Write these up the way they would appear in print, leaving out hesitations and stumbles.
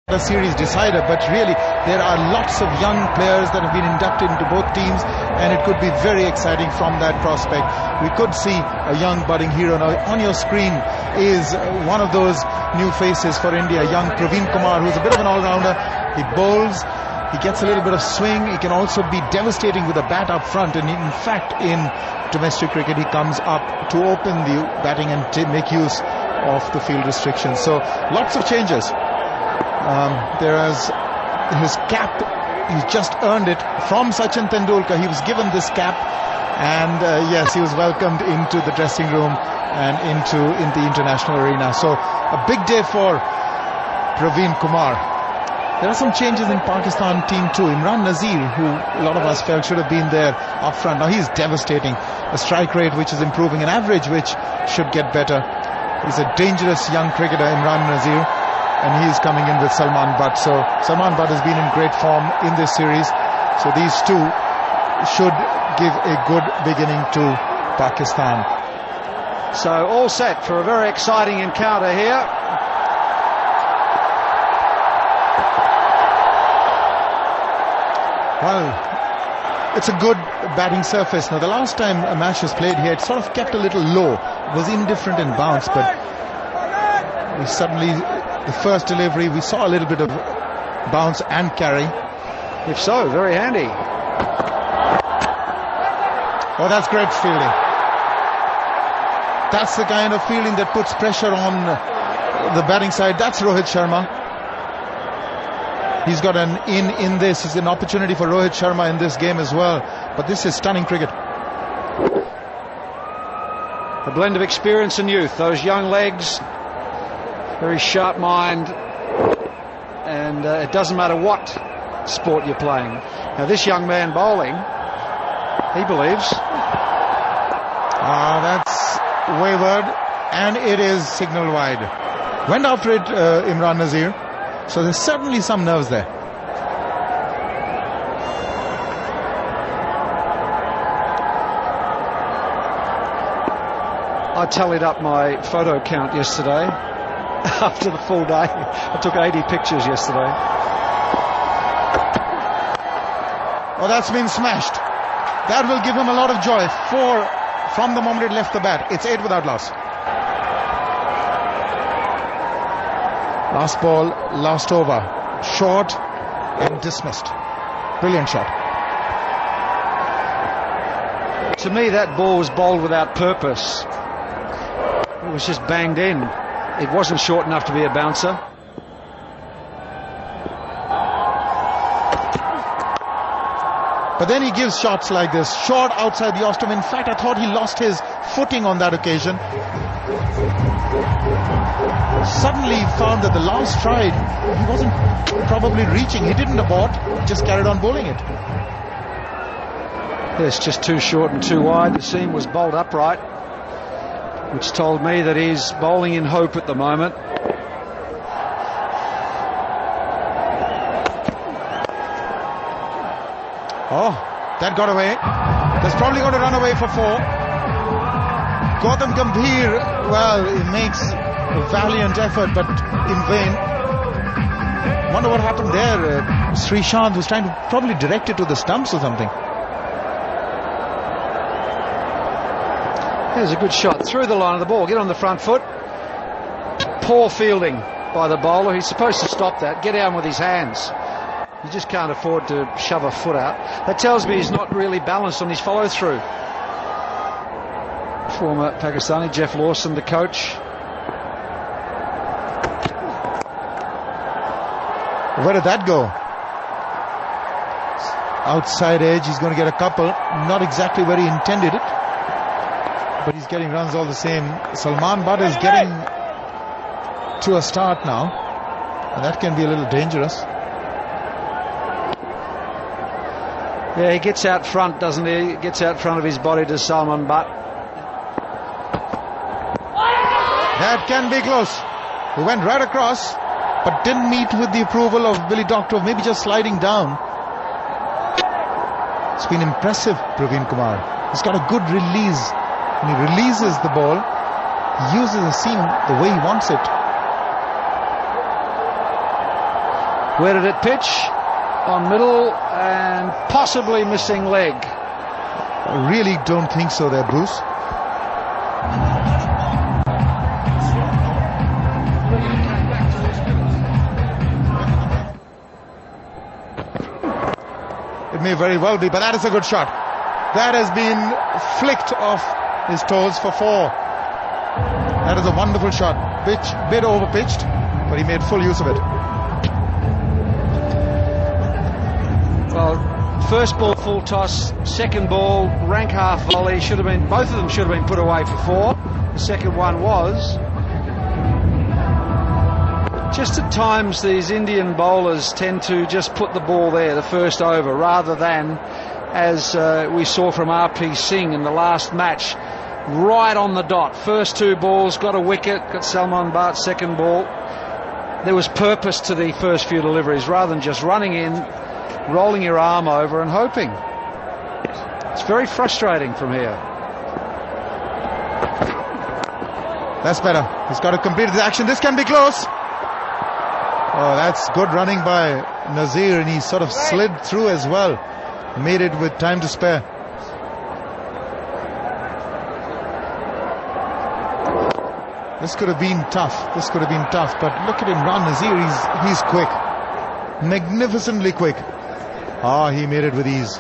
a series decider, but really there are lots of young players that have been inducted into both teams, and it could be very exciting from that prospect. We could see a young budding hero. Now on your screen is one of those new faces for India, young Praveen Kumar, who's a bit of an all-rounder. He bowls, he gets a little bit of swing, he can also be devastating with a bat up front, and in fact in domestic cricket he comes up to open the batting and make use of the field restrictions. So lots of changes. There's his cap, he's just earned it from Sachin Tendulkar. He was given this cap, and yes, he was welcomed into the dressing room and into the international arena. So a big day for Praveen Kumar. There are some changes in Pakistan team too. Imran Nazir, who a lot of us felt should have been there up front, now he's devastating. A strike rate which is improving, an average which should get better. He's a dangerous young cricketer, Imran Nazir, and he is coming in with Salman Butt. So Salman Butt has been in great form in this series. So these two should give a good beginning to Pakistan. So all set for a very exciting encounter here. Well, it's a good batting surface. Now the last time a match was played here, it sort of kept a little low. It was indifferent in bounce, but we suddenly, the first delivery, we saw a little bit of bounce and carry. If so, very handy. Oh, that's great fielding. That's the kind of fielding that puts pressure on the batting side. That's Rohit Sharma. He's got an in this. It's an opportunity for Rohit Sharma in this game as well. But this is stunning cricket. A blend of experience and youth. Those young legs, very sharp mind, and it doesn't matter what sport you're playing. Now this young man bowling, he believes. That's wayward, and it is signal wide. Went after it, Imran Nazir. So there's certainly some nerves there. I tallied up my photo count yesterday. After the full day, I took 80 pictures yesterday. Oh, that's been smashed. That will give him a lot of joy. 4 from the moment it left the bat. It's 8 without loss. Last ball, last over. Short and dismissed. Brilliant shot. To me, that ball was bowled without purpose. It was just banged in. It wasn't short enough to be a bouncer. But then he gives shots like this, short outside the off-stump. In fact, I thought he lost his footing on that occasion. Suddenly he found that the last stride, he wasn't probably reaching. He didn't abort, just carried on bowling it. Yes, just too short and too wide. The seam was bowled upright, which told me that he's bowling in hope at the moment. Oh, that got away. That's probably going to run away for 4. Gautam Gambhir, well, he makes a valiant effort, but in vain. Wonder what happened there. Srishant was trying to probably direct it to the stumps or something. Here's a good shot through the line of the ball. Get on the front foot. Poor fielding by the bowler. He's supposed to stop that. Get down with his hands. You just can't afford to shove a foot out. That tells me he's not really balanced on his follow-through. Former Pakistani Jeff Lawson, the coach. Where did that go? Outside edge, he's going to get a couple. Not exactly where he intended it, but he's getting runs all the same. Salman Butt is getting to a start now, and that can be a little dangerous. Yeah, he gets out front, doesn't he? Gets out front of his body to Salman Butt. That can be close. He went right across, but didn't meet with the approval of Billy Doctor, maybe just sliding down. It's been impressive, Praveen Kumar. He's got a good release. When he releases the ball, he uses the seam the way he wants it. Where did it pitch? On middle and possibly missing leg. I really don't think so there, Bruce. It may very well be, but that is a good shot. That has been flicked off his toes for 4. That is a wonderful shot. Bit over-pitched, but he made full use of it. Well, first ball full toss, second ball rank half volley. Both of them should have been put away for 4. The second one was. Just at times these Indian bowlers tend to just put the ball there, the first over, rather than, as we saw from RP Singh in the last match, right on the dot. First 2 balls, got a wicket, got Salman Bart's second ball. There was purpose to the first few deliveries, rather than just running in, rolling your arm over and hoping. It's very frustrating from here. That's better. He's got to complete the action. This can be close. Oh, that's good running by Nazir, and he sort of slid through as well. Made it with time to spare. This could have been tough. But look at him run, Nazir. He's quick. Magnificently quick. Ah, he made it with ease.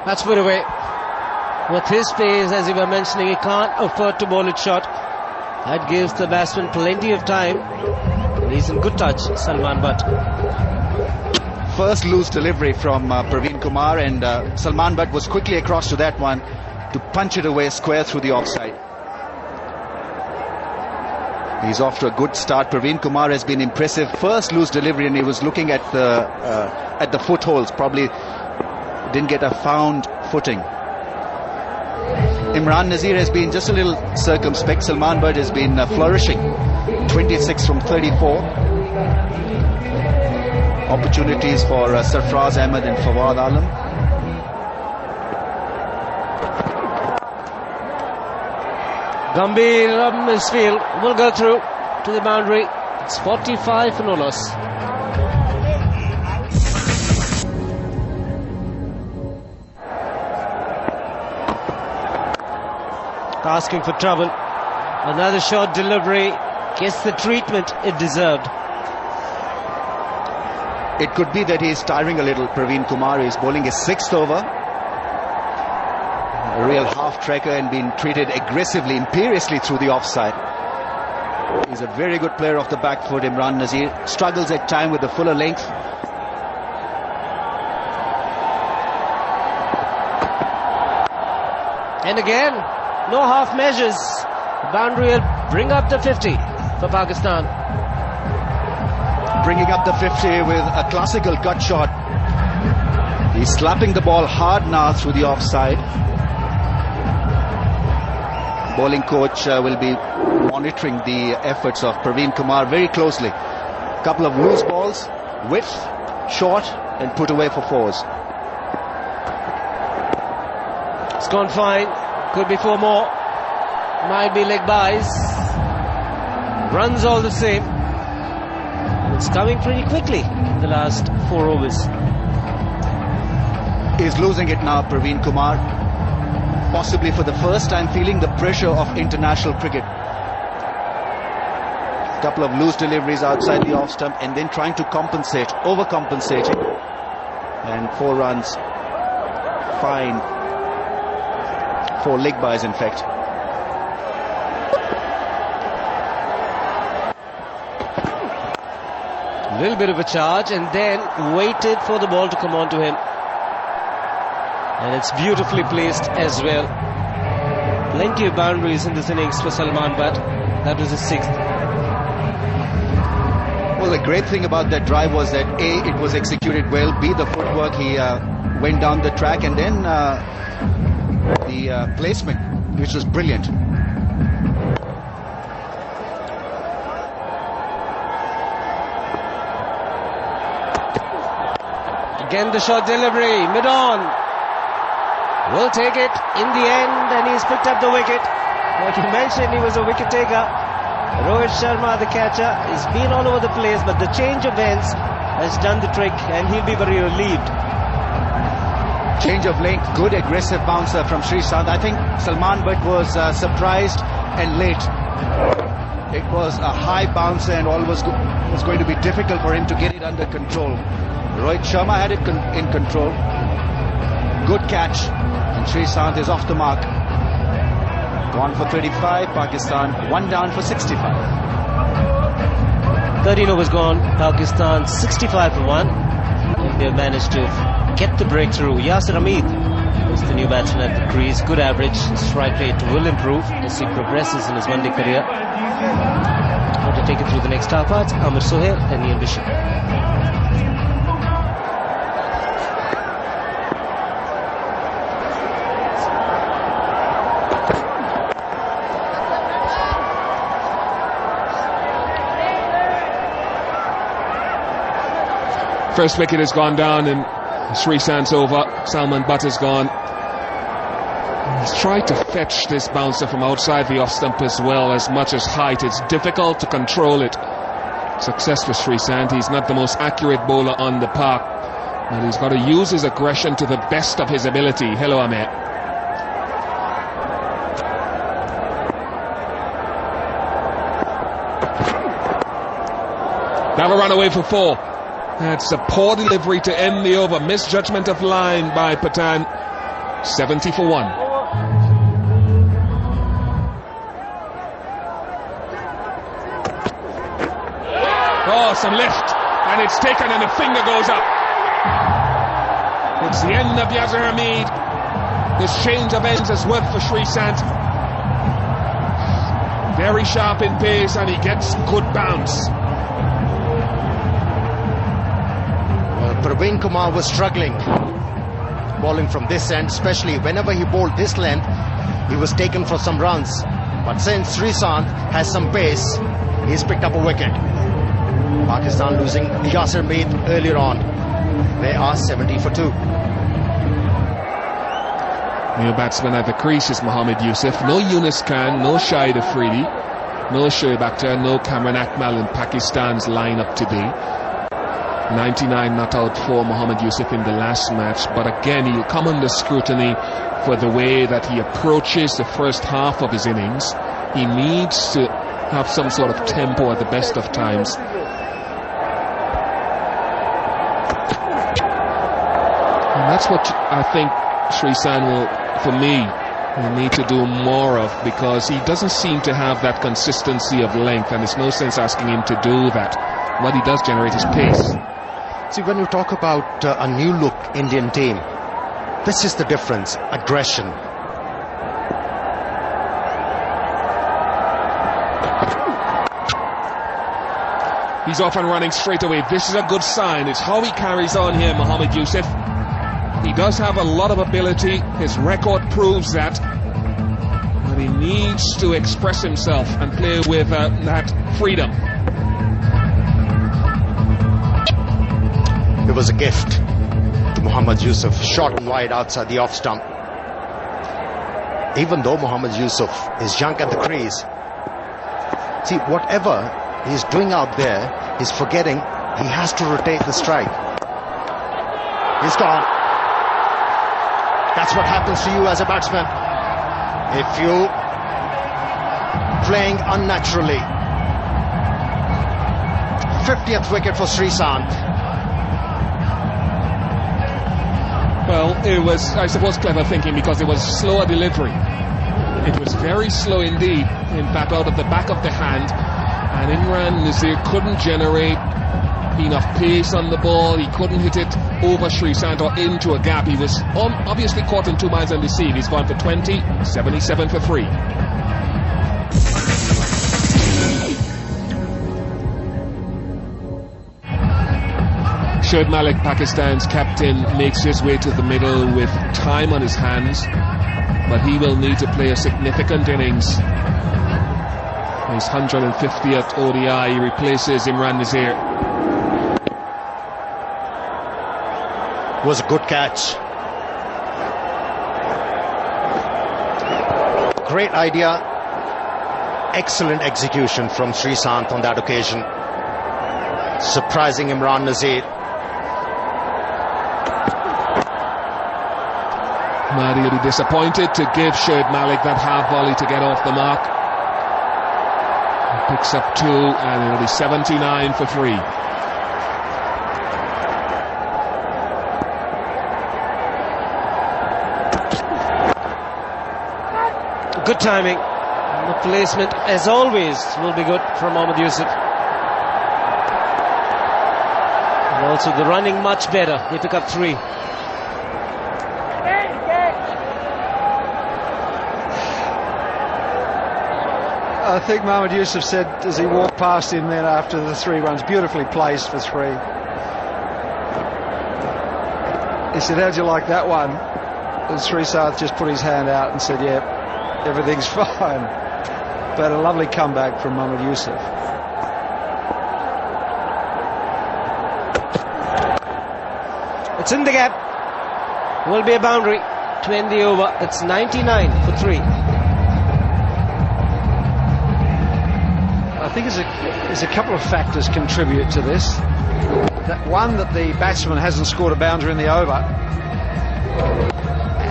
That's put away. With his pace, as you were mentioning, he can't afford to bowl it short. That gives the batsman plenty of time. He's in good touch, Salman Butt. First loose delivery from Praveen Kumar, and Salman Butt was quickly across to that one to punch it away square through the offside. He's off to a good start. Praveen Kumar has been impressive. First loose delivery, and he was looking at the footholds. Probably didn't get a found footing. Imran Nazir has been just a little circumspect. Salman Butt has been flourishing. 26 from 34. Opportunities for Sarfaraz, Ahmad and Fawad Alam. Gambhir up his field, will go through to the boundary. It's 45 for no loss. Asking for trouble. Another short delivery. Gets the treatment it deserved. It could be that he is tiring a little. Praveen Kumar is bowling his 6th over. A real half-tracker and being treated aggressively, imperiously through the offside. He's a very good player off the back foot. Imran Nazir struggles at time with the fuller length. And again, no half measures. The boundary will bring up the 50 for Pakistan. Bringing up the 50 with a classical cut shot. He's slapping the ball hard now through the offside. Bowling coach will be monitoring the efforts of Praveen Kumar very closely. Couple of loose balls, width, short, and put away for 4s. It's gone fine. Could be 4 more. Might be leg byes. Runs all the same. It's coming pretty quickly in the last 4 overs. He's losing it now, Praveen Kumar. Possibly for the first time feeling the pressure of international cricket. Couple of loose deliveries outside the off stump and then trying to compensate, overcompensating. And 4 runs. Fine. 4 leg byes, in fact. A little bit of a charge and then waited for the ball to come on to him. And it's beautifully placed as well. Plenty of boundaries in this innings for Salman Butt. That was his 6th. Well, the great thing about that drive was that A, it was executed well, B, the footwork, he went down the track, and then the placement, which was brilliant. Again the short delivery, mid-on. will take it in the end, and he's picked up the wicket. Like you mentioned, he was a wicket taker. Rohit Sharma, the catcher, has been all over the place, but the change of ends has done the trick, and he'll be very relieved. Change of length, good aggressive bouncer from Sreesanth. I think Salman Butt was surprised and late. It was a high bouncer and all was going to be difficult for him to get it under control. Rohit Sharma had it in control. Good catch, and Sreesanth is off the mark. Gone for 35, Pakistan 1 down for 65. 13 overs gone, Pakistan 65 for 1. And they've managed to get the breakthrough. Yasir Hamid is the new batsman at the crease. Good average. Strike rate will improve as he progresses in his one-day career. Now to take it through the next half part, Ahmad Sohail and Ian Bishop. First wicket has gone down and Sreesanth's over. Salman Butt has gone. He's tried to fetch this bouncer from outside the off stump as well, as much as height. It's difficult to control it. Success for Sreesanth. He's not the most accurate bowler on the park, but he's got to use his aggression to the best of his ability. Hello, Ahmad. That'll run away for 4. That's a poor delivery to end the over. Misjudgment of line by Patan. 70 for 1. Oh, some lift. And it's taken and the finger goes up. It's the end of Yasir Hamid. This change of ends has worked for Sreesanth. Very sharp in pace and he gets good bounce. Praveen Kumar was struggling bowling from this end, especially whenever he bowled this length, he was taken for some runs. But since Sreesanth has some pace, he's picked up a wicket. Pakistan losing Yasir Hamid earlier on. They are 70 for 2. New batsman at the crease is Mohammad Yousuf. No Yunus Khan, no Shahid Afridi, no Shoaib Akhtar, no Kamran Akmal in Pakistan's lineup today. 99 not out for Mohammad Yousuf in the last match, but again he'll come under scrutiny for the way that he approaches the first half of his innings. He needs to have some sort of tempo at the best of times. And that's what I think Sreesanth will, for me, will need to do more of, because he doesn't seem to have that consistency of length, and there's no sense asking him to do that. What he does generate is pace. See, when you talk about a new look Indian team, this is the difference: aggression. He's off and running straight away. This is a good sign. It's how he carries on here, Mohammad Yousuf. He does have a lot of ability. His record proves that. But he needs to express himself and play with that freedom. It was a gift to Mohammad Yousuf, short and wide outside the off stump. Even though Mohammad Yousuf is young at the crease, see, whatever he's doing out there, he's forgetting he has to rotate the strike. He's gone. That's what happens to you as a batsman if you playing unnaturally. 50th wicket for Sreesanth. Well, it was, I suppose, clever thinking, because it was slower delivery. It was very slow indeed. In fact, out of the back of the hand. And Imran Nazir couldn't generate enough pace on the ball. He couldn't hit it over Sreesanth or into a gap. He was obviously caught in 2 minds and deceived. He's gone for 20, 77 for 3. Shoaib Malik, Pakistan's captain, makes his way to the middle with time on his hands, but he will need to play a significant innings. His 150th ODI. He replaces Imran Nazir. Was a good catch. Great idea. Excellent execution from Sreesanth on that occasion. Surprising Imran Nazir. Mahdi will be disappointed to give Shoaib Malik that half volley to get off the mark. He picks up 2 and it'll be 79 for 3. Good timing. The placement, as always, will be good from Mohammad Yousuf. And also the running much better. They pick up 3. I think Mohammad Yousuf said as he walked past him then after the 3 runs, beautifully placed for 3. He said, how'd you like that one? And Sreesanth just put his hand out and said, yeah, everything's fine. But a lovely comeback from Mohammad Yousuf. It's in the gap. Will be a boundary to end the over. It's 99 for 3. I think there's a couple of factors contribute to this. That one, that the batsman hasn't scored a boundary in the over,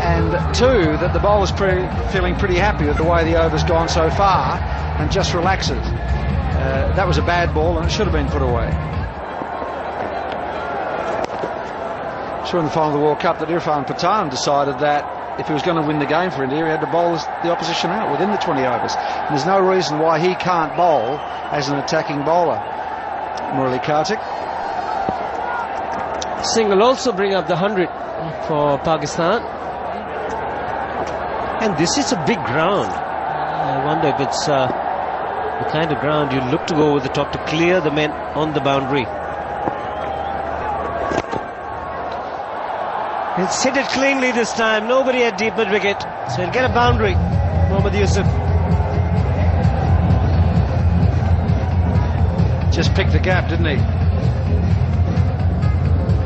and 2, that the bowler's feeling pretty happy with the way the over's gone so far and just relaxes. That was a bad ball and it should have been put away. Sure, in the final of the World Cup that Irfan Pathan decided that if he was going to win the game for India, he had to bowl the opposition out within the 20 overs. And there's no reason why he can't bowl as an attacking bowler. Murali Kartik. Singh will also bring up the 100 for Pakistan. And this is a big ground. I wonder if it's the kind of ground you look to go over the top to clear the men on the boundary. It's hit it cleanly this time. Nobody at deep mid wicket. So he'll get a boundary. Mohammad Yousuf. Just picked the gap, didn't he?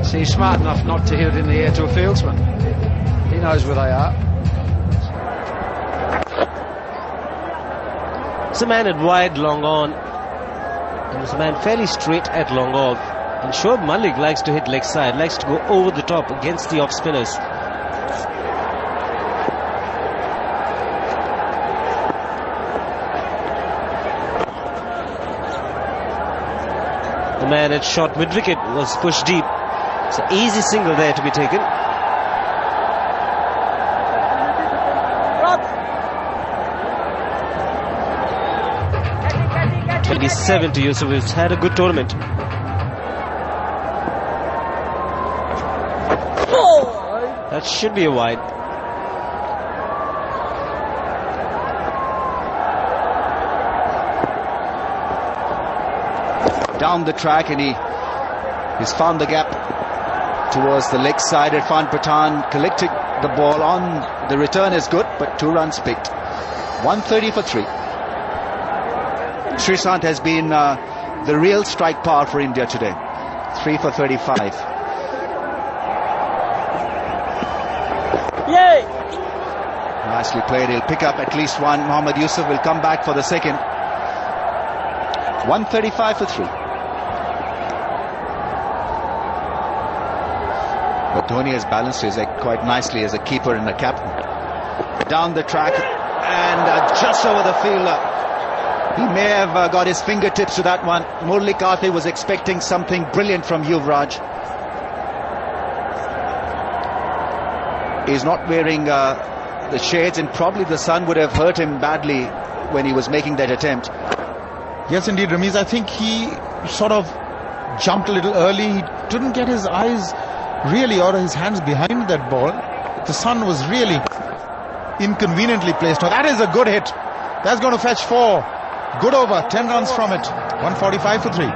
See, he's smart enough not to hit it in the air to a fieldsman. He knows where they are. It's a man at wide, long on. And it's a man fairly straight at long on. And Shoaib Malik likes to hit leg side, likes to go over the top against the off spinners. The man at short mid wicket was pushed deep. It's an easy single there to be taken. .27 to Yousuf, who's had a good tournament. That should be a wide. Down the track, and he's found the gap towards the leg side. Irfan Pathan collected the ball on. The return is good, but 2 runs picked. 130 for 3. Sreesanth has been the real strike power for India today. 3 for 35. Yay! Nicely played. He'll pick up at least 1. Mohammad Yousuf will come back for the second. 135 for 3. But Dhoni has balanced his act quite nicely as a keeper and a captain. Down the track and just over the fielder. He may have got his fingertips to that one. Murali Kartik was expecting something brilliant from Yuvraj. He's not wearing the shades, and probably the sun would have hurt him badly when he was making that attempt. Yes, indeed, Ramiz. I think he sort of jumped a little early. He didn't get his eyes really or his hands behind that ball. The sun was really inconveniently placed. Now that is a good hit. That's going to fetch 4. Good over. 10 runs from it. 145 for 3.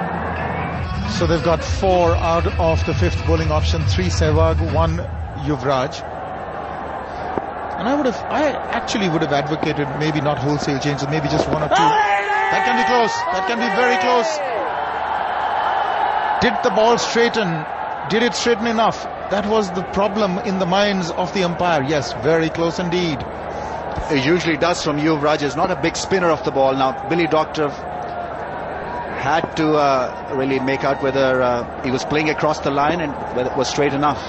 So they've got 4 out of the 5th bowling option. 3 Sehwag, 1 Yuvraj. And I actually would have advocated maybe not wholesale changes, maybe just 1 or 2. That can be close. That can be very close. Did the ball straighten? Did it straighten enough? That was the problem in the minds of the umpire. Yes, very close indeed. it usually does from Yuvraj. Is not a big spinner of the ball. Now Billy Doctor had to really make out whether he was playing across the line and whether it was straight enough.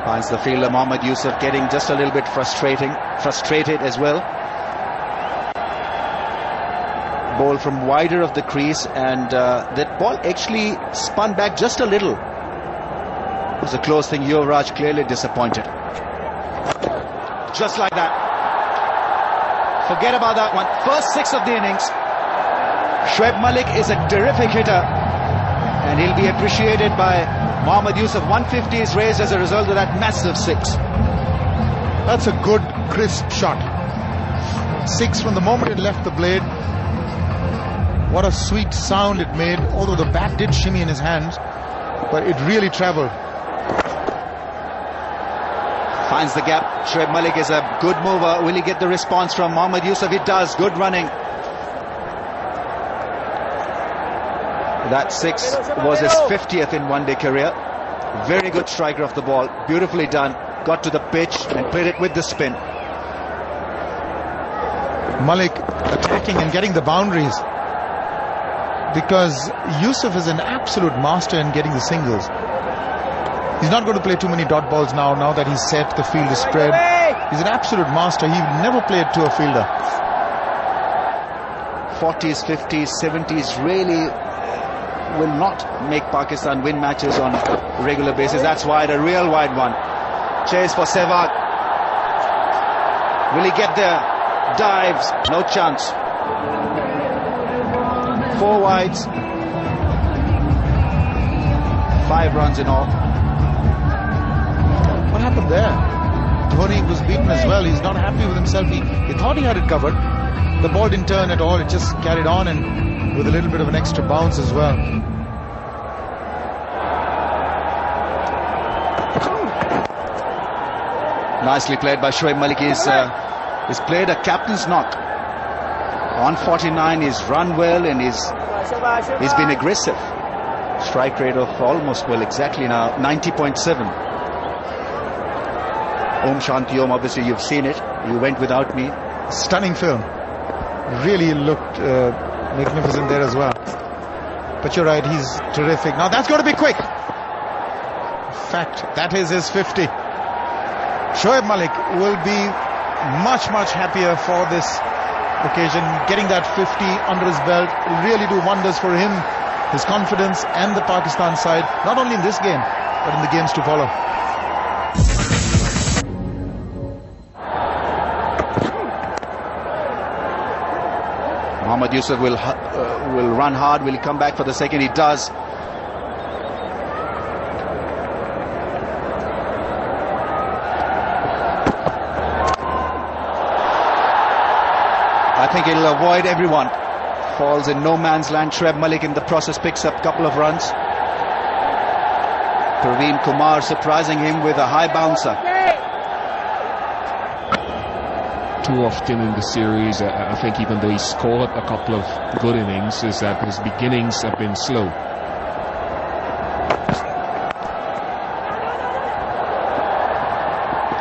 Finds the fielder Mohammad Yousuf getting just a little bit frustrated as well. Ball from wider of the crease, and that ball actually spun back just a little. It was a close thing. Yuvraj clearly disappointed. Just like that. Forget about that one. First 6 of the innings. Shoaib Malik is a terrific hitter, and he'll be appreciated by Mohammad Yousuf. 150 is raised as a result of that massive 6. That's a good, crisp shot. 6 from the moment it left the blade. What a sweet sound it made, although the bat did shimmy in his hands, but it really travelled. Finds the gap. Shoaib Malik is a good mover. Will he get the response from Mohammad Yousuf? It does. Good running. That 6 was his 50th in one-day career. Very good striker of the ball. Beautifully done. Got to the pitch and played it with the spin. Malik attacking and getting the boundaries, because Yousuf is an absolute master in getting the singles. He's not going to play too many dot balls now that he's set, the field is spread. He's an absolute master. He never played to a fielder. 40s, 50s, 70s really will not make Pakistan win matches on a regular basis. That's wide, a real wide one. Chase for Sehwag. Will he get there? Dives. No chance. 4 wides. 5 runs in all. What happened there? Dhoni was beaten as well. He's not happy with himself. He thought he had it covered. The ball didn't turn at all. It just carried on, and with a little bit of an extra bounce as well. Nicely played by Shoaib Malik. He's played a captain's knock. On 49, he's run well, and he's been aggressive. Strike rate of almost, well, exactly now, 90.7. Om Shanti Om, obviously you've seen it. You went without me. Stunning film. Really looked magnificent there as well. But you're right, he's terrific. Now that's going to be quick. In fact, that is his 50. Shoaib Malik will be much happier for this occasion. Getting that 50 under his belt will really do wonders for him, his confidence, and the Pakistan side, not only in this game but in the games to follow. Mohammad Yousuf will run hard. Will he come back for the second? He does. I think he'll avoid everyone. Falls in no man's land. Shoaib Malik in the process picks up a couple of runs. Praveen Kumar surprising him with a high bouncer. Too often in the series, I think even though he scored a couple of good innings, is that his beginnings have been slow.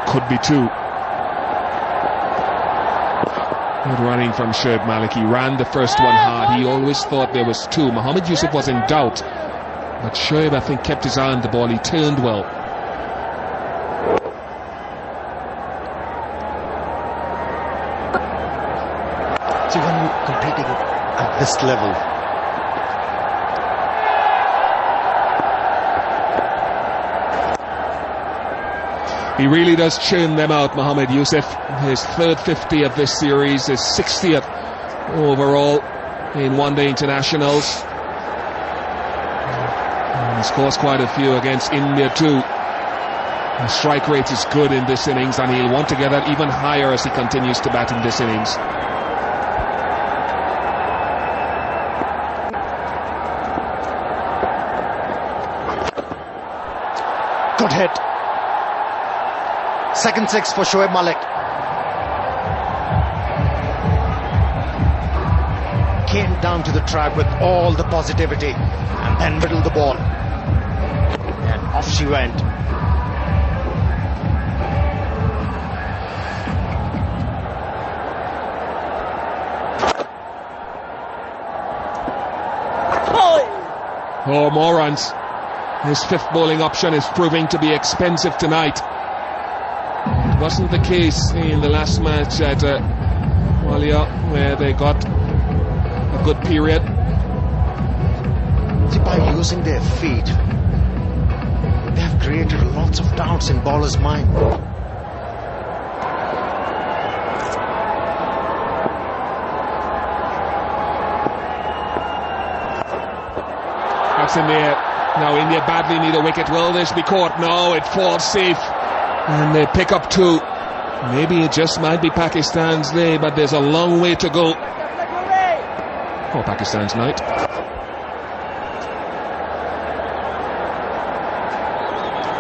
Could be 2. Good running from Shoaib Malik. He ran the first one hard. He always thought there was 2. Mohammad Yousuf was in doubt, but Shoaib, I think, kept his eye on the ball. He turned well. See, when you're competing at this level, he really does churn them out, Mohammad Yousuf. His 3rd 50 of this series, his 60th overall in one-day internationals. He scores quite a few against India too. The strike rate is good in this innings, and he'll want to get that even higher as he continues to bat in this innings. good hit. Second 6 for Shoaib Malik. Came down to the track with all the positivity and then middled the ball. And off she went. Oh, more runs. His fifth bowling option is proving to be expensive tonight. It wasn't the case in the last match at Walia, where they got a good period. See, by using their feet, they have created lots of doubts in bowlers' mind. That's in the air. Now India badly need a wicket. Will this be caught? No, it falls safe. And they pick up 2. Maybe it just might be Pakistan's day, but there's a long way to go for Pakistan's night.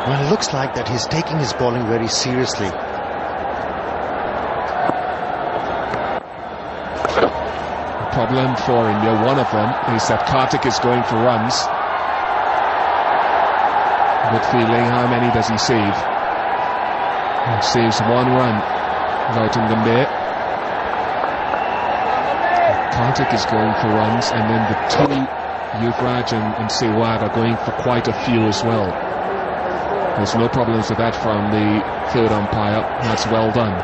Well, it looks like that he's taking his bowling very seriously. The problem for India, one of them, is that Karthik is going for runs. Good feeling. How many does he save? He saves 1 run. Gautam Gambhir. Karthik is going for runs, and then the 2, Yuvraj and Sehwag, are going for quite a few as well. There's no problems with that from the third umpire. That's well done.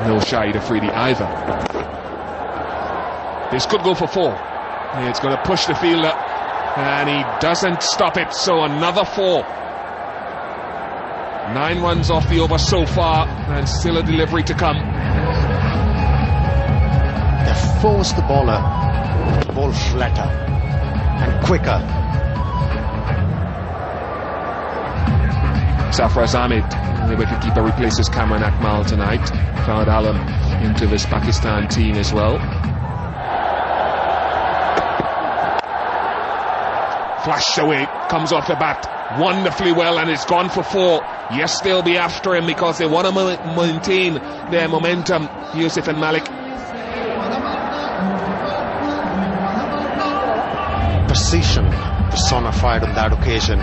No Shahid Afridi either. This could go for 4. It's going to push the fielder, and he doesn't stop it, so another 4. 9 runs off the over so far, and still a delivery to come. They force the bowler to bowl flatter and quicker. Sarfaraz Ahmad, the wicketkeeper, replaces Kamran Akmal tonight. Fawad Alam into this Pakistan team as well. Flashed away, comes off the bat wonderfully well, and it's gone for 4. Yes, they'll be after him because they want to maintain their momentum, Yousuf and Malik. Precision personified on that occasion.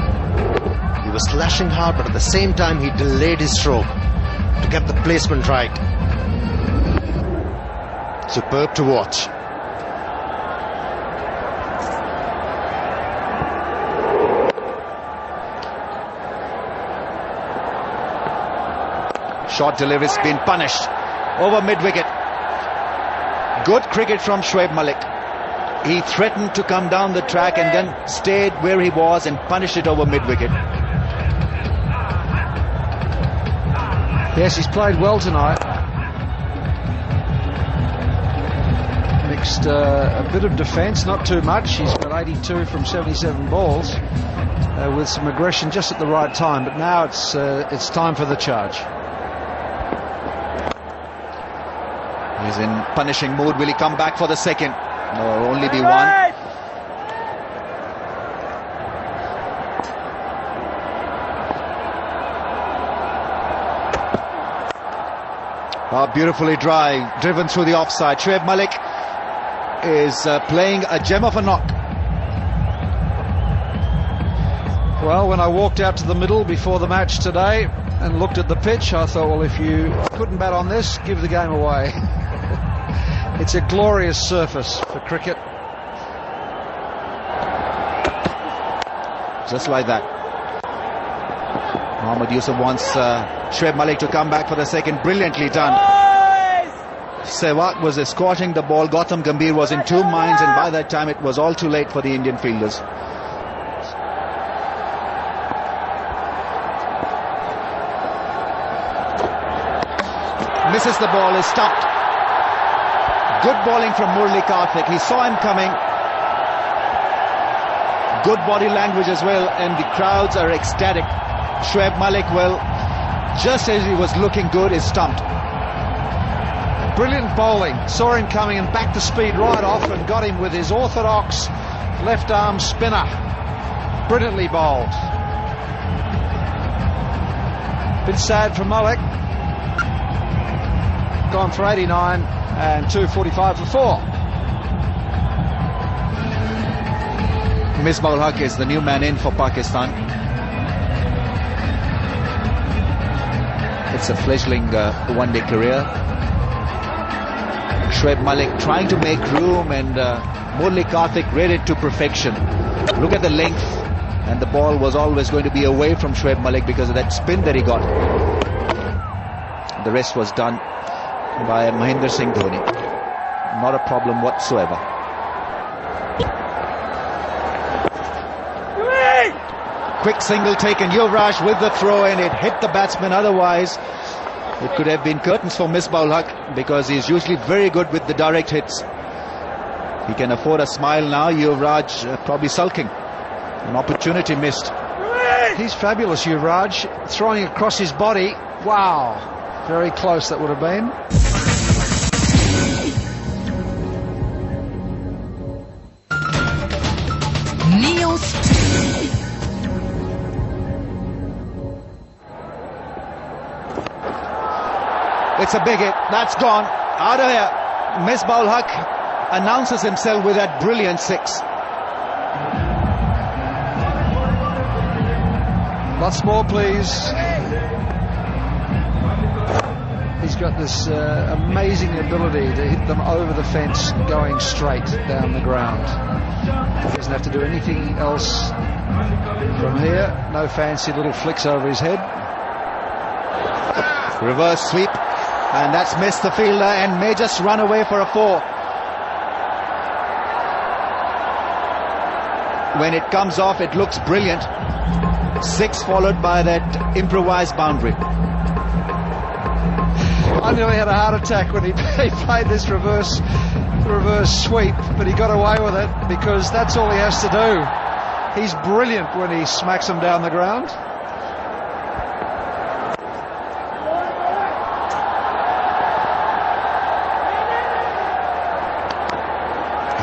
He was slashing hard, but at the same time he delayed his stroke to get the placement right. Superb to watch. Short delivery's been punished over mid-wicket. Good cricket from Shoaib Malik. He threatened to come down the track and then stayed where he was and punished it over mid-wicket. Yes, he's played well tonight. Mixed a bit of defence, not too much. He's got 82 from 77 balls with some aggression just at the right time. But now it's time for the charge. He's in punishing mood. Will he come back for the second? No, only be 1. Beautifully driven through the offside. Shoaib Malik is playing a gem of a knock. Well, when I walked out to the middle before the match today and looked at the pitch, I thought, well, if you couldn't bat on this, give the game away. It's a glorious surface for cricket. Just like that. Mohammad Yousuf wants Shoaib Malik to come back for the second. Brilliantly done. Sehwag was escorting the ball. Gautam Gambhir was in 2 minds, and by that time it was all too late for the Indian fielders. Misses the ball, is stopped. Good bowling from Murli Karthik. He saw him coming. Good body language as well, and the crowds are ecstatic. Shoaib Malik, well, just as he was looking good, is stumped. Brilliant bowling. Saw him coming and backed the speed right off and got him with his orthodox left arm spinner. Brilliantly bowled. Bit sad for Malik. Gone for 89 and 245 for 4. Misbah ul Haq is the new man in for Pakistan. It's a fledgling one-day career. Shoaib Malik trying to make room, and Murli Karthik read it to perfection. Look at the length, and the ball was always going to be away from Shoaib Malik because of that spin that he got. The rest was done by Mahendra Singh Dhoni. Not a problem whatsoever. Quick single taken, Yuvraj with the throw, and it hit the batsman. Otherwise it could have been curtains for Misbah-ul Haq, because he's usually very good with the direct hits. He can afford a smile now. Yuvraj probably sulking. An opportunity missed. He's fabulous, Yuvraj, throwing across his body. Wow, very close that would have been. News. It's a big hit. That's gone. Out of here. Misbah-ul Haq announces himself with that brilliant six. Lots more, please. He's got this amazing ability to hit them over the fence going straight down the ground. He doesn't have to do anything else from here. No fancy little flicks over his head. Reverse sweep, and that's missed the fielder and may just run away for a 4. When it comes off, it looks brilliant. 6 followed by that improvised boundary. I nearly had a heart attack when he played this reverse sweep, but he got away with it because that's all he has to do. He's brilliant when he smacks them down the ground.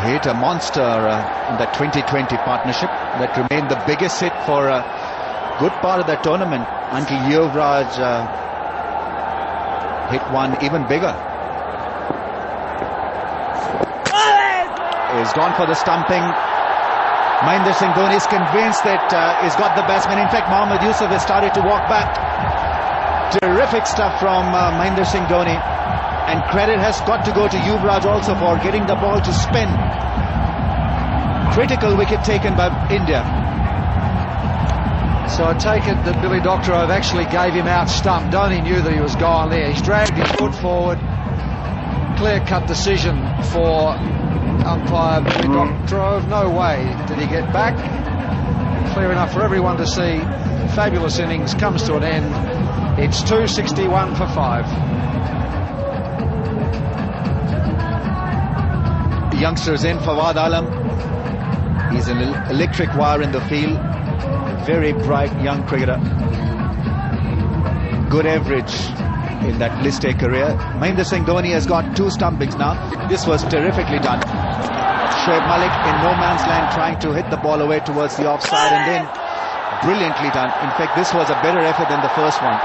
Hit a monster in the 2020 partnership that remained the biggest hit for a good part of the tournament until Yuvraj hit one even bigger. He's gone for the stumping. Mahendra Singh Dhoni is convinced that he's got the batsman. In fact, Mohammad Yousuf has started to walk back. Terrific stuff from Mahendra Singh Dhoni. And credit has got to go to Yuvraj also for getting the ball to spin. Critical wicket taken by India. So I take it that Billy Doctorow actually gave him out stump. Dhoni knew that he was gone there. He's dragged his foot forward. Clear-cut decision for umpire Billy Doctorow. No way did he get back. Clear enough for everyone to see. Fabulous innings comes to an end. It's 261 for 5. Youngsters in, Fawad Alam. He's an electric wire in the field. Very bright young cricketer. Good average in that List A career. Mahendra Singh Dhoni has got 2 stumpings now. This was terrifically done. Shoaib Malik in no man's land trying to hit the ball away towards the offside, and then brilliantly done. In fact, this was a better effort than the first one.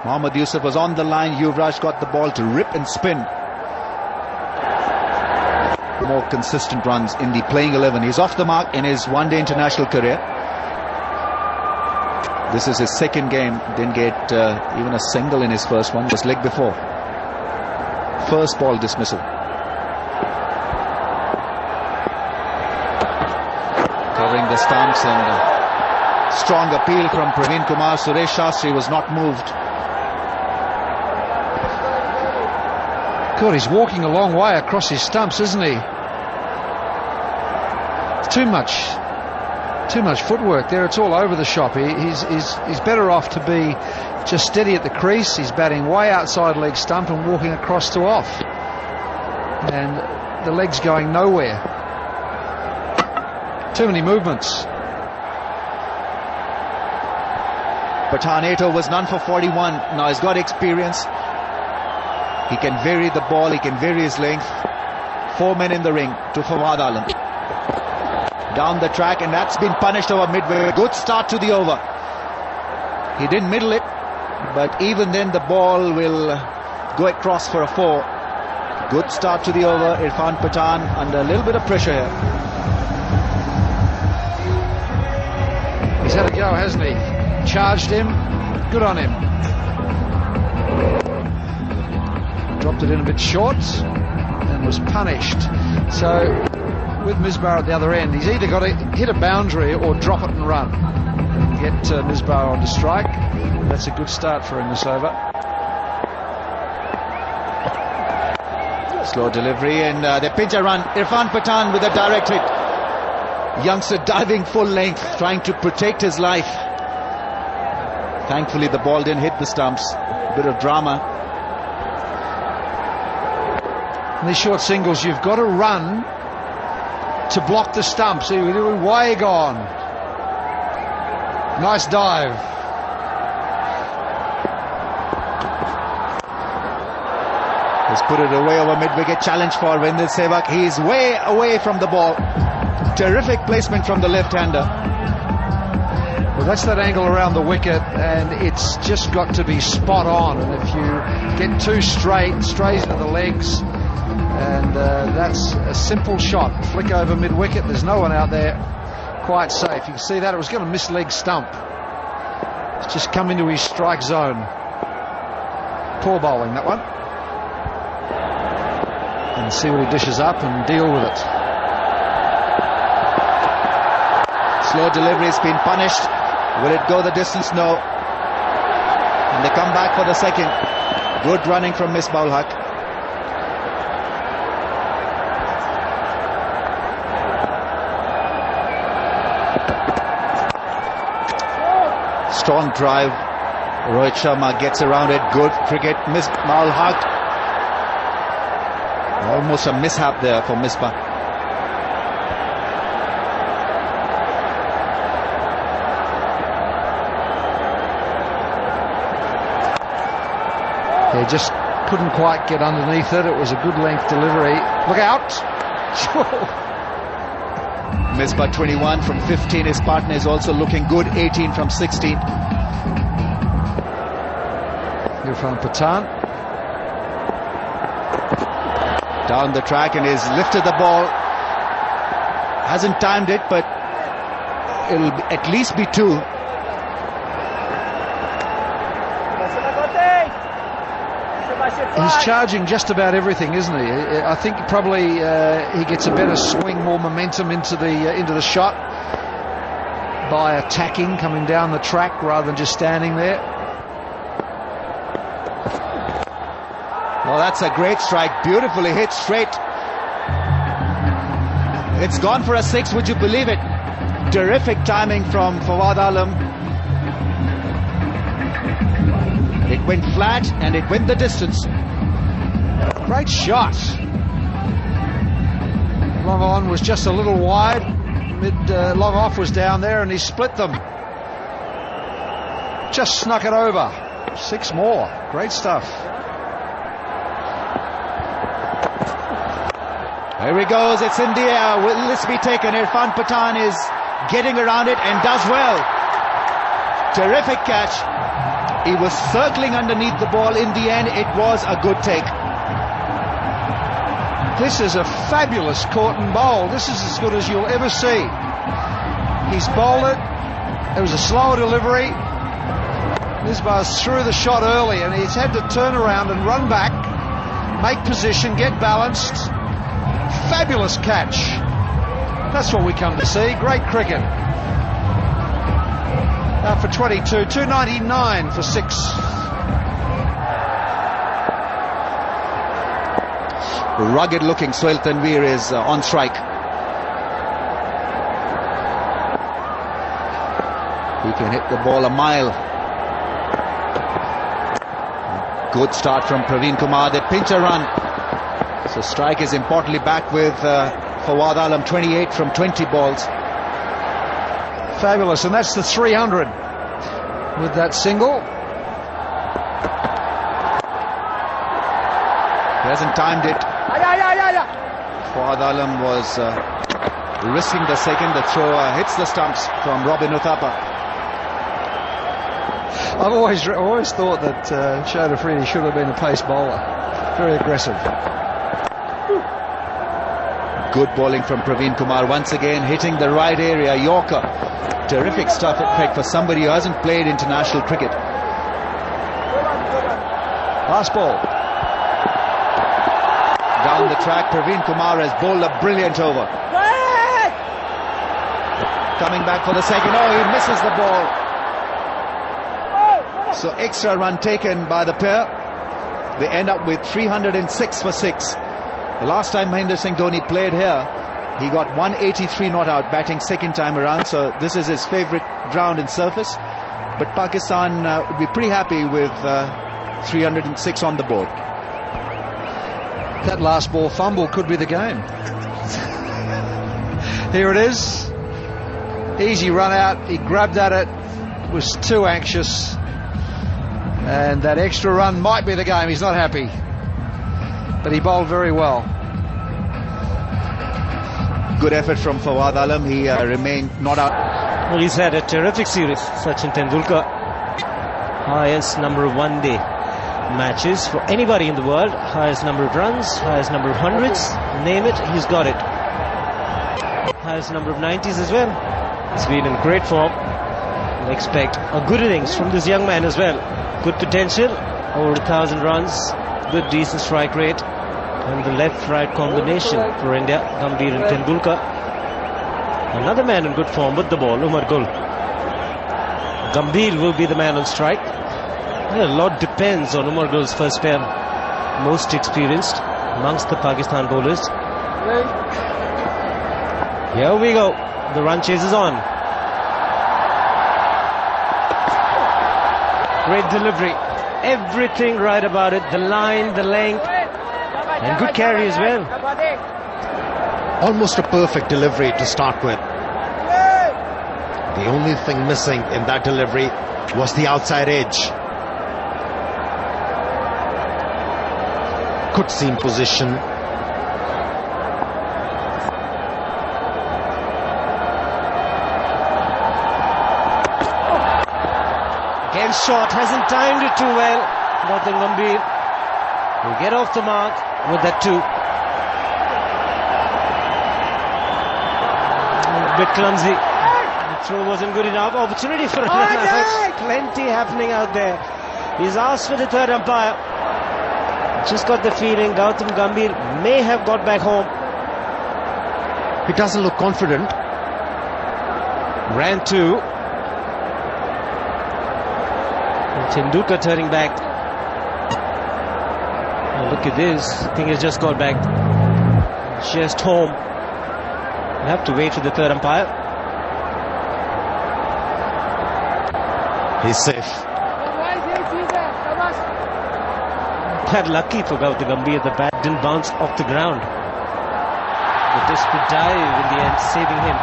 Mohammad Yousuf was on the line. Yuvraj got the ball to rip and spin. More consistent runs in the playing 11. He's off the mark in his one-day international career. This is his second game. Didn't get even a single in his first one. Was leg before. First ball dismissal. Covering the stumps, and strong appeal from Praveen Kumar. Suresh Shastri was not moved. God, he's walking a long way across his stumps, isn't he? Too much footwork there. It's all over the shop. He's better off to be just steady at the crease. He's batting way outside leg stump and walking across to off, and the leg's going nowhere. Too many movements. Pathaneto was none for 41. Now he's got experience. He can vary the ball, he can vary his length. 4 men in the ring to Fawad Alam. Down the track, and that's been punished over midway. Good start to the over. He didn't middle it, but even then the ball will go across for a 4. Good start to the over. Irfan Pathan under a little bit of pressure here. He's had a go, hasn't he? Charged him. Good on him. Dropped it in a bit short. and was punished. So with Misbah at the other end, he's either got to hit a boundary or drop it and run and get Misbah on to strike. That's a good start for him this over. Slow delivery, and they pinch a run. Irfan Pathan with a direct hit. Youngster diving full length, trying to protect his life. Thankfully the ball didn't hit the stumps. Bit of drama. In these short singles, you've got to run to block the stumps. He was way gone. Nice dive. He's put it away over mid-wicket. Challenge for Wendell Sehwag. He's way away from the ball. Terrific placement from the left-hander. Well, that's that angle around the wicket, and it's just got to be spot on. And if you get too straight into the legs, and that's a simple shot. Flick over mid-wicket. There's no one out there. Quite safe. You can see that it was going to miss leg stump. It's just come into his strike zone. Poor bowling, that one. And see what he dishes up and deal with it. Slow delivery has been punished. Will it go the distance? No. And they come back for the second. Good running from Misbah ul Haq. Strong drive. Rohit Sharma gets around it. Good cricket. Misbah ul Haq. Almost a mishap there for Misbah. They just couldn't quite get underneath it. It was a good length delivery. Look out! Misbah 21 from 15. His partner is also looking good. 18 from 16. Irfan Pathan. Down the track, and he's lifted the ball. Hasn't timed it, but it'll at least be two. He's charging just about everything, isn't he? I think probably he gets a better swing, more momentum into the shot by attacking, coming down the track rather than just standing there. Oh, that's a great strike. Beautifully hit straight. It's gone for a six, would you believe it? Terrific timing from Fawad Alam. It went flat and it went the distance. Great shot. Long on was just a little wide. Long off was down there, and he split them. Just snuck it over. 6 more. Great stuff. Here he goes, it's in the air. Will this be taken? Irfan Pathan is getting around it and does well. Terrific catch. He was circling underneath the ball. In the end, it was a good take. This is a fabulous caught and bowl. This is as good as you'll ever see. He's bowled it. It was a slower delivery. Misbah's threw the shot early, and he's had to turn around and run back, make position, get balanced. Fabulous catch. That's what we come to see. Great cricket. For 22, 299 for 6. Rugged looking Sohail Tanvir is on strike. He can hit the ball a mile. Good start from Praveen Kumar. They pinch a run. So strike is importantly back with Fawad Alam, 28 from 20 balls. Fabulous, and that's the 300 with that single. He hasn't timed it. Fawad Alam was risking the second. The throw hits the stumps from Robin Uthappa. I've always thought that Shoaib Malik should have been a pace bowler. Very aggressive. Good bowling from Praveen Kumar once again, hitting the right area. Yorker. Terrific stuff, in fact, for somebody who hasn't played international cricket. Last ball. Down the track, Praveen Kumar has bowled a brilliant over. Coming back for the second. Oh, he misses the ball. So extra run taken by the pair. They end up with 306 for 6. The last time Mahendra Singh Dhoni played here, he got 183 not out, batting second time around. So this is his favourite ground and surface. But Pakistan would be pretty happy with 306 on the board. That last ball fumble could be the game. Here it is. Easy run out. He grabbed at it. Was too anxious. And that extra run might be the game. He's not happy. But he bowled very well. Good effort from Fawad Alam. He remained not out. Well, he's had a terrific series. Sachin Tendulkar, highest number of one-day matches for anybody in the world. Highest number of runs, highest number of hundreds. Name it, he's got it. Highest number of 90s as well. He's been in great form. We'll expect a good innings from this young man as well. Good potential, over 1,000 runs, good decent strike rate, and the left-right combination for India, Gambhir and Tendulkar. Another man in good form with the ball, Umar Gul. Gambhir will be the man on strike. A lot depends on Umar Gul's first pair, most experienced amongst the Pakistan bowlers. Here we go, the run chase is on. Great delivery, everything right about it, the line, the length, and good carry as well. Almost a perfect delivery to start with. The only thing missing in that delivery was the outside edge. Good seam position. Again shot, hasn't timed it too well. Gautam Gambhir will get off the mark with that too. A bit clumsy. The throw wasn't good enough. Opportunity for a run out. Plenty happening out there. He's asked for the third umpire. Just got the feeling Gautam Gambhir may have got back home. He doesn't look confident. Ran two. Tendulkar turning back. Oh, look at this. I think he's just got back. Just home. We have to wait for the third umpire. He's safe. Quite lucky for Gautam Gambhir, the bat didn't bounce off the ground. The desperate dive in the end saving him.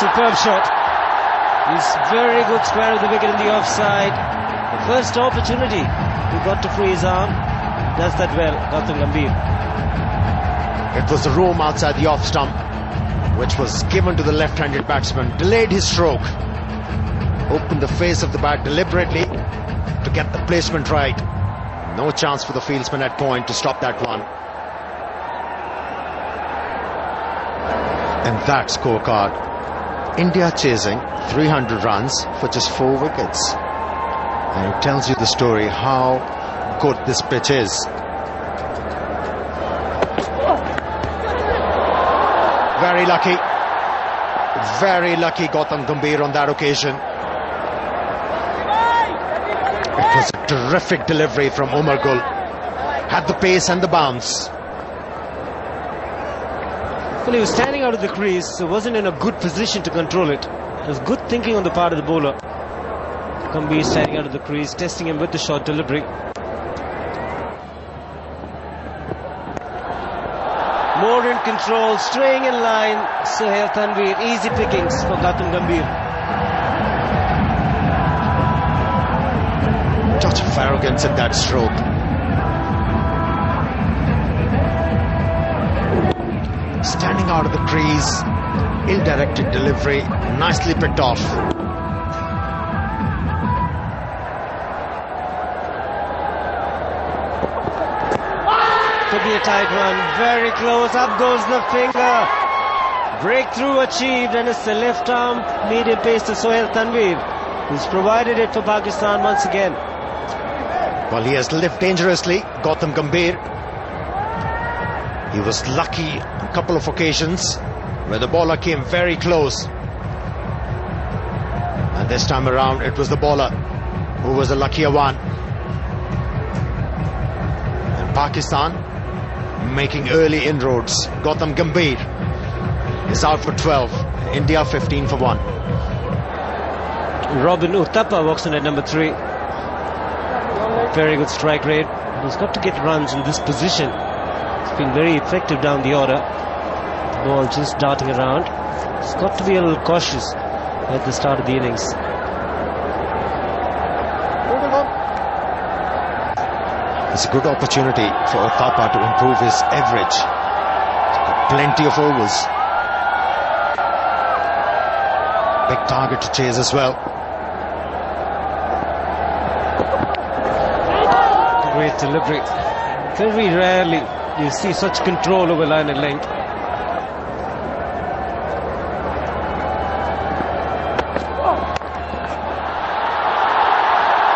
Superb shot. He's very good square of the wicket in the offside. The first opportunity he got to free his arm. Does that well, Gautam Gambhir. It was the roam outside the off stump, which was given to the left-handed batsman. Delayed his stroke. Opened the face of the bat deliberately to get the placement right. No chance for the fieldsman at point to stop that one. And that scorecard. India chasing 300 runs for just 4 wickets. And it tells you the story how good this pitch is. Very lucky Gautam Gambhir on that occasion. It was a terrific delivery from Umar Gul. Had the pace and the bounce. Well, he was standing out of the crease, so wasn't in a good position to control it. It was good thinking on the part of the bowler. Gambhir standing out of the crease, testing him with the short delivery. More in control, straying in line. Sohail Tanvir, easy pickings for Gautam Gambhir. Touch of arrogance in that stroke. Standing out of the crease, ill-directed delivery, nicely picked off. Could be a tight one, very close, up goes the finger. Breakthrough achieved, and it's the left arm medium pace to Sohail Tanvir. He's provided it for Pakistan once again. Well, he has lived dangerously, Gautam Gambhir. He was lucky on a couple of occasions where the bowler came very close. And this time around, it was the bowler who was the luckier one. And Pakistan making early inroads. Gautam Gambhir is out for 12. India 15 for 1. Robin Uthappa walks in at number 3. Very good strike rate. He's got to get runs in this position. He's been very effective down the order. The ball just darting around. He's got to be a little cautious at the start of the innings. It's a good opportunity for Uthappa to improve his average. He's got plenty of overs. Big target to chase as well. Great delivery. Very rarely you see such control over line and length.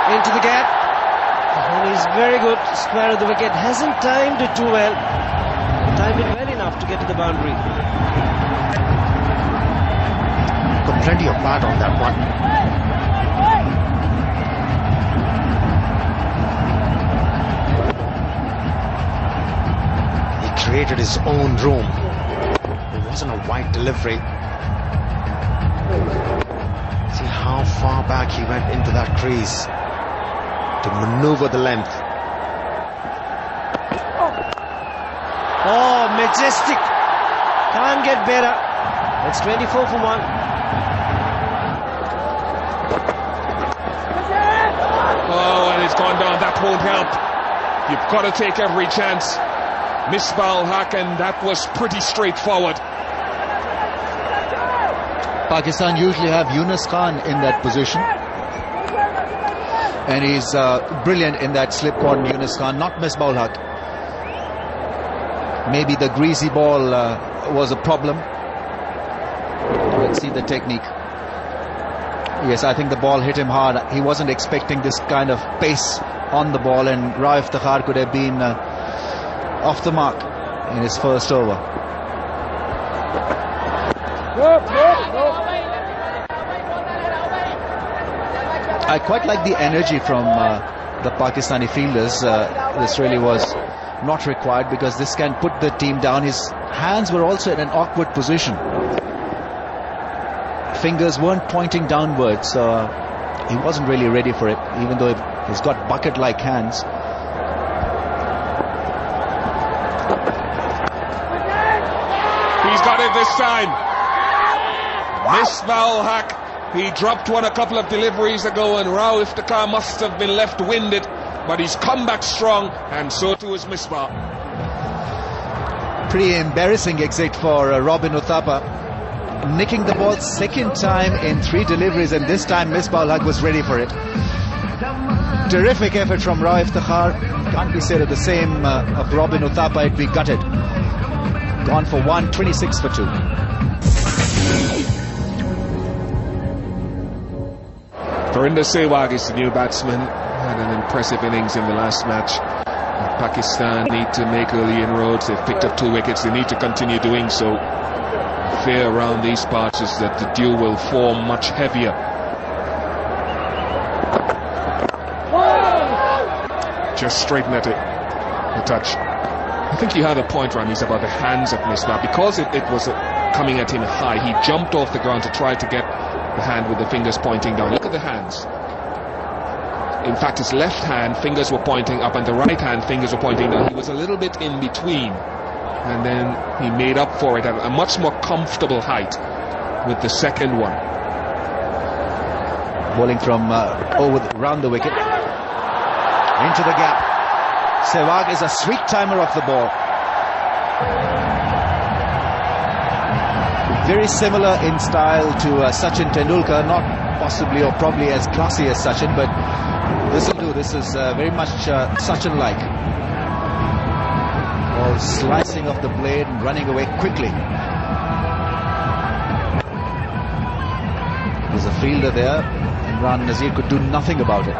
Into the gap. And he's very good. Square of the wicket. Hasn't timed it too well. Timed it well enough to get to the boundary. Got plenty of bat on that one. Created his own room. It wasn't a wide delivery. See how far back he went into that crease to maneuver the length. Oh, majestic. Can't get better. It's 24 for 1. Oh, and it's gone down. That won't help. You've got to take every chance. Misbah-ul-Haq, and that was pretty straightforward. Pakistan usually have Yunus Khan in that position, and he's brilliant in that slip corner. Yunus Khan, not Misbah-ul-Haq. Maybe the greasy ball was a problem. Let's see the technique. Yes, I think the ball hit him hard. He wasn't expecting this kind of pace on the ball, and Raif Takhar could have been off the mark in his first over. I quite like the energy from the Pakistani fielders. This really was not required because this can put the team down. His hands were also in an awkward position. Fingers weren't pointing downwards, so he wasn't really ready for it, even though he's got bucket-like hands. He's got it this time. Misbah-ul-Haq. He dropped one a couple of deliveries ago, and Rauf Takhar must have been left winded, but he's come back strong, and so too is Misbah. Pretty embarrassing exit for Robin Uthappa. Nicking the ball second time in 3 deliveries, and this time Misbah-ul-Haq was ready for it. Terrific effort from Raif Takhar. Can't be said of the same of Robin Uthappa. It'd be gutted. Gone for 1, 26 for 2. Verinder Sehwag is the new batsman. Had an impressive innings in the last match. Pakistan need to make early inroads. They've picked up 2 wickets. They need to continue doing so. Fear around these parts is that the dew will form much heavier. Just straighten at it. A touch. I think you had a point, Ramis, about the hands of Misbah. Because it was coming at him high, he jumped off the ground to try to get the hand with the fingers pointing down. Look at the hands. In fact, his left hand, fingers were pointing up, and the right hand, fingers were pointing down. He was a little bit in between. And then he made up for it at a much more comfortable height with the second one. Bowling from round the wicket. Into the gap. Sehwag is a sweet timer of the ball. Very similar in style to Sachin Tendulkar. Not possibly or probably as classy as Sachin, but this will do. This is very much Sachin-like. Ball slicing off the blade and running away quickly. There's a fielder there, and run, Nazir could do nothing about it.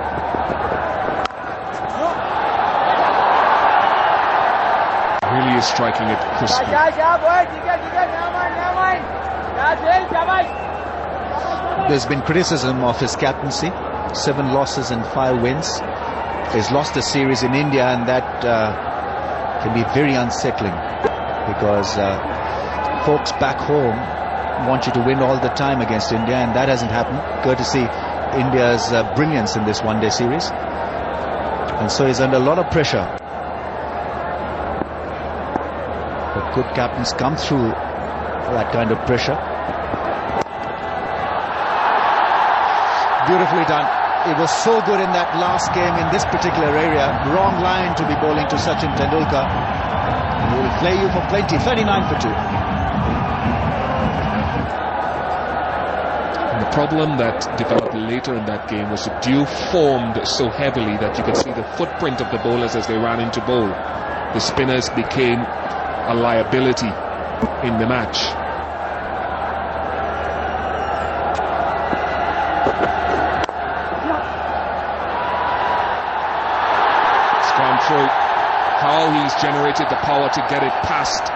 Really is striking it crisply. There's been criticism of his captaincy. 7 losses and 5 wins. He's lost a series in India, and that can be very unsettling, because folks back home want you to win all the time against India, and that hasn't happened, courtesy India's brilliance in this one-day series. And so he's under a lot of pressure. But good captains come through that kind of pressure. Beautifully done. It was so good in that last game in this particular area. Wrong line to be bowling to Sachin Tendulkar. He will play you for plenty. 39 for 2. And the problem that developed later in that game was the dew formed so heavily that you could see the footprint of the bowlers as they ran into bowl. The spinners became a liability in the match. Through how he's generated the power to get it past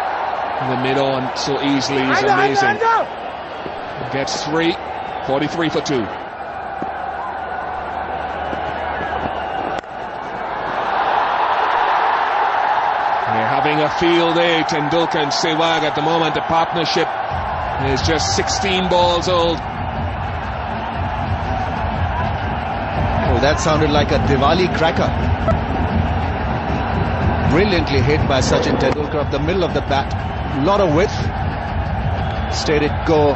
the mid-on so easily is amazing. Gets 3, 43 for 2. They're having a field day, Tendulkar and Sehwag at the moment. The partnership is just 16 balls old. Oh, that sounded like a Diwali cracker. Brilliantly hit by Sachin Tendulkar up the middle of the bat. Lot of width. Stayed it go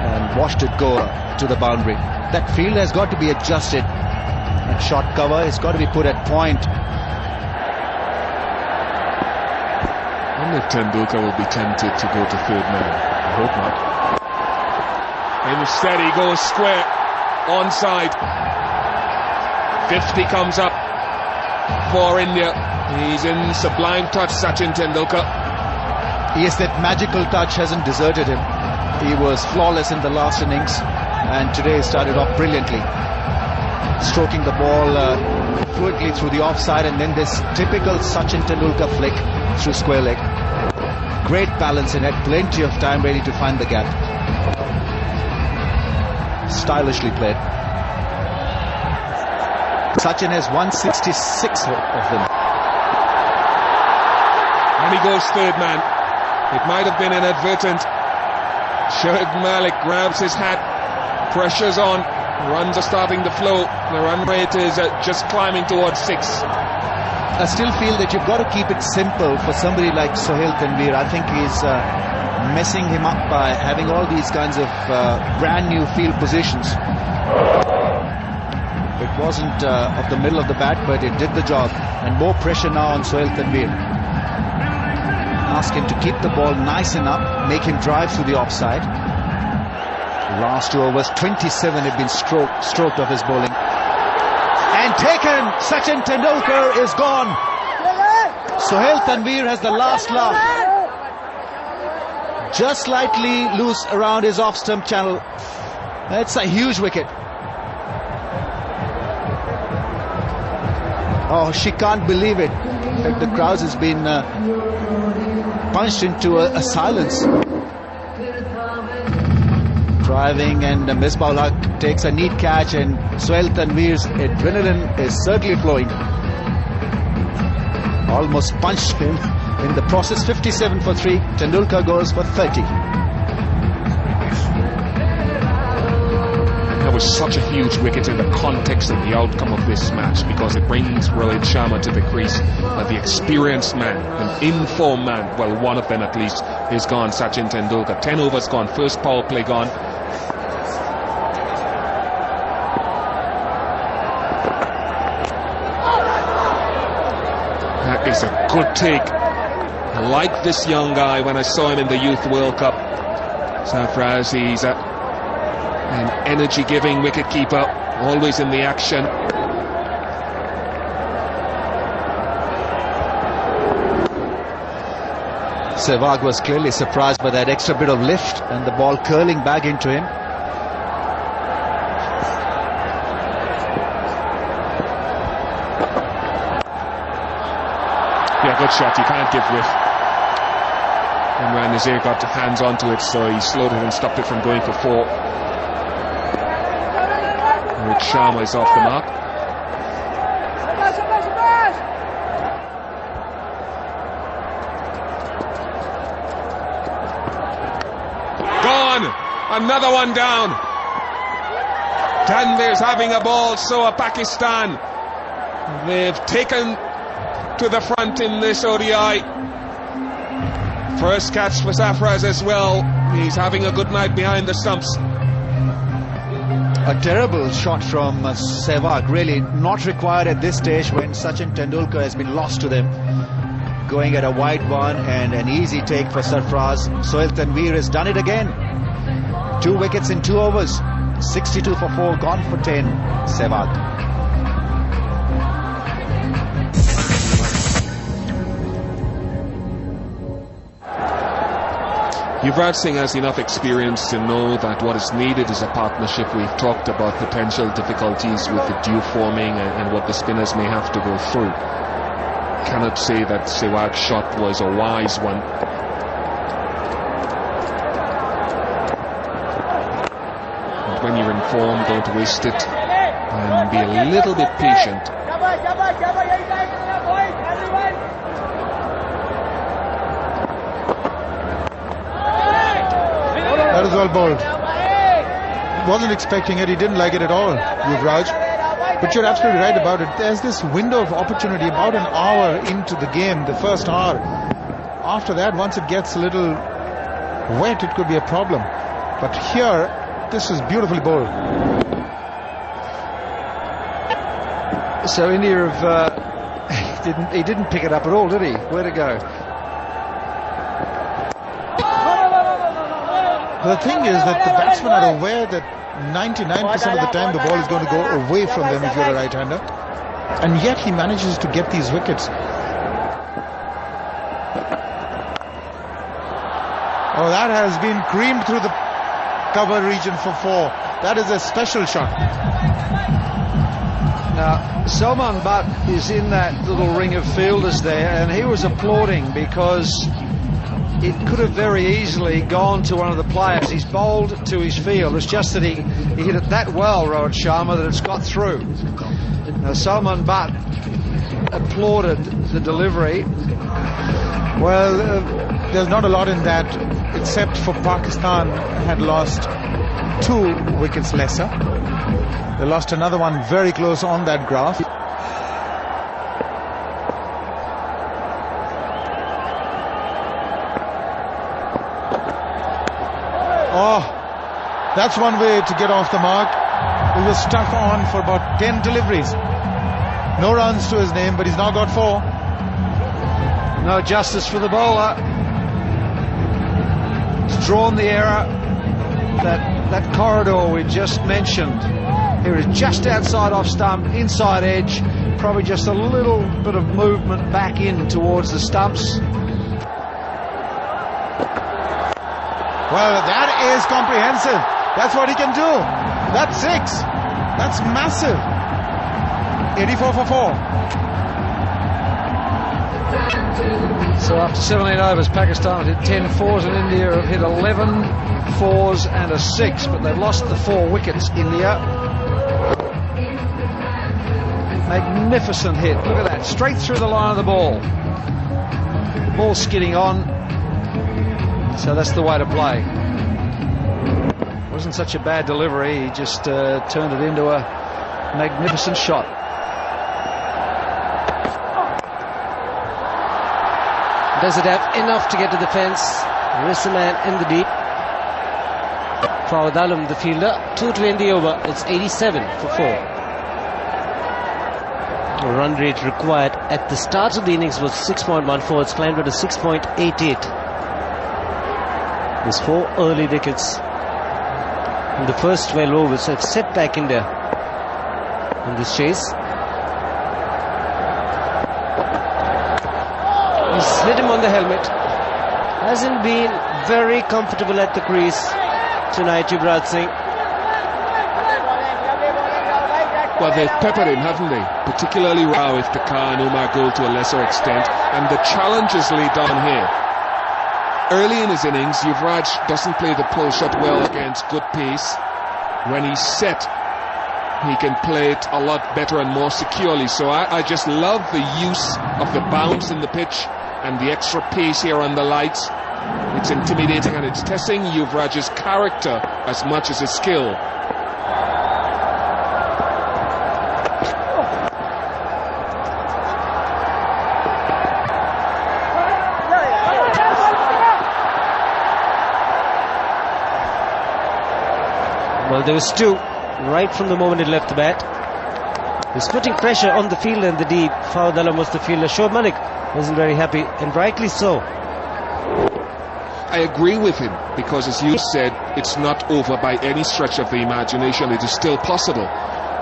and watched it go to the boundary. That field has got to be adjusted, and short cover has got to be put at point. I wonder if Tendulkar will be tempted to go to third man. I hope not. Instead he goes square, onside. 50 comes up for India. He's in sublime touch, Sachin Tendulkar. Yes, that magical touch hasn't deserted him. He was flawless in the last innings, and today started off brilliantly, stroking the ball fluently through the offside, and then this typical Sachin Tendulkar flick through square leg. Great balance, and had plenty of time ready to find the gap. Stylishly played. Sachin has 166 of them. And he goes third man. It might have been inadvertent. Shoaib Malik grabs his hat, pressures on, runs are starting to flow. The run rate is just climbing towards 6. I still feel that you've got to keep it simple for somebody like Sohail Tanvir. I think he's messing him up by having all these kinds of brand new field positions. It wasn't of the middle of the bat, but it did the job. And more pressure now on Sohail Tanvir. Ask him to keep the ball nice enough, make him drive through the offside. Last 2 overs, 27 have been stroked of his bowling. And taken! Sachin Tendulkar is gone. Sohail Tanvir has the last laugh. Just slightly loose around his off-stump channel. That's a huge wicket. Oh, she can't believe it. In fact, the crowd has been punched into a silence. Driving, and Misbah-ul-Haq takes a neat catch, and Sohail Tanvir's adrenaline is certainly flowing. Almost punched him in the process. 57 for 3. Tendulkar goes for 30. That was such a huge wicket in the context of the outcome of this match, because it brings Rohit Sharma to the crease. The experienced man, an informed man, well, one of them at least, is gone, Sachin Tendulkar. 10 overs gone, first power play gone. That is a good take. I like this young guy when I saw him in the Youth World Cup. Sarfaraz, he's an energy-giving wicket-keeper, always in the action. Sehwag was clearly surprised by that extra bit of lift and the ball curling back into him. Yeah, good shot. You can't give with. Imran Nazir got hands onto it, so he slowed it and stopped it from going for 4. With Sharma is off the mark. Gone! Another one down. Tanvir's having a ball, so are Pakistan. They've taken to the front in this ODI. First catch for Sarfaraz as well. He's having a good night behind the stumps. A terrible shot from Sehwag, really not required at this stage when Sachin Tendulkar has been lost to them. Going at a wide one and an easy take for Sarfaraz. Sohail Tanvir has done it again. 2 wickets in 2 overs. 62 for 4, gone for 10. Sehwag. Yuvraj Singh has enough experience to know that what is needed is a partnership. We've talked about potential difficulties with the dew forming and what the spinners may have to go through. Cannot say that Sehwag's shot was a wise one. But when you're in form, don't waste it and be a little bit patient. That is well bowled. Wasn't expecting it. He didn't like it at all, Yuvraj. But you're absolutely right about it. There's this window of opportunity about an hour into the game, the first hour. After that, once it gets a little wet, it could be a problem. But here, this is beautifully bowled. So India have he didn't pick it up at all, did he? Where to go? The thing is that the batsmen are aware that 99% of the time the ball is going to go away from them if you're a right-hander, and yet he manages to get these wickets. Oh, that has been creamed through the cover region for 4. That is a special shot. Now, Salman Butt is in that little ring of fielders there, and he was applauding because it could have very easily gone to one of the players. He's bowled to his field. It's just that he hit it that well, Rohit Sharma, that it's got through. Now, Salman Butt applauded the delivery. Well, there's not a lot in that, except for Pakistan had lost 2 wickets lesser. They lost another one very close on that graph. Oh, that's one way to get off the mark. He was stuck on for about 10 deliveries. No runs to his name, but he's now got 4. No justice for the bowler. He's drawn the error. That corridor we just mentioned. Here is just outside off stump, inside edge. Probably just a little bit of movement back in towards the stumps. Well, that is comprehensive. That's what he can do. That's 6. That's massive. 84 for 4. So after 17 overs, Pakistan hit 10 fours and India have hit 11 fours and a 6, but they've lost the 4 wickets. India. Magnificent hit. Look at that. Straight through the line of the ball. Ball skidding on. So that's the way to play. Wasn't such a bad delivery. He just turned it into a magnificent shot. Does it have enough to get to the fence? Rissaman in the deep. Fawad Alam, the fielder. 2 to end the over. It's 87 for 4. The run rate required at the start of the innings was 6.14. It's climbed to 6.88. There's 4 early wickets in the first 12 overs have set back India in this chase. He's hit him on the helmet. Hasn't been very comfortable at the crease tonight, Yuvraj Singh. Well, they've peppered him, haven't they? Particularly Rao if the Car and Umar Gul to a lesser extent. And the challenge is laid down here. Early in his innings, Yuvraj doesn't play the pull shot well against good pace. When he's set, he can play it a lot better and more securely. So I just love the use of the bounce in the pitch and the extra pace here on the lights. It's intimidating and it's testing Yuvraj's character as much as his skill. Well, there was two right from the moment he left the bat. He's putting pressure on the fielder in the deep. Fawad Alam was the fielder. Shoaib Malik wasn't very happy, and rightly so. I agree with him, because as you said, it's not over by any stretch of the imagination. It is still possible.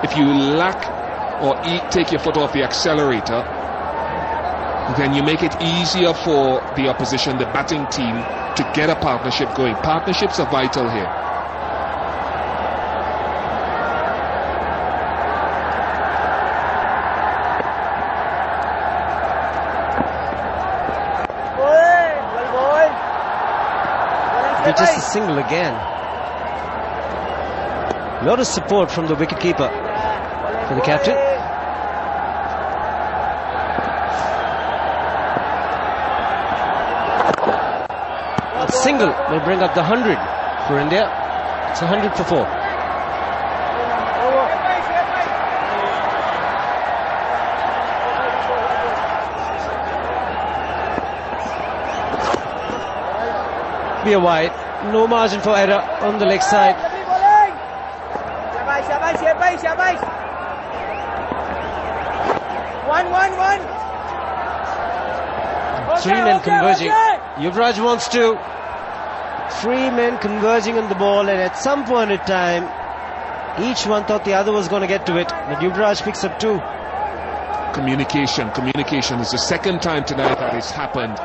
If you lack or take your foot off the accelerator, then you make it easier for the opposition, the batting team, to get a partnership going. Partnerships are vital here. Just a single again. A lot of support from the wicketkeeper for the captain. A single will bring up the 100 for India. It's 100 for 4. Be a wide. No margin for error on the leg side. Three men converging. Yuvraj wants to. Three men converging on the ball, and at some point in time, each one thought the other was going to get to it, but Yuvraj picks up two. Communication is the second time tonight that it's happened,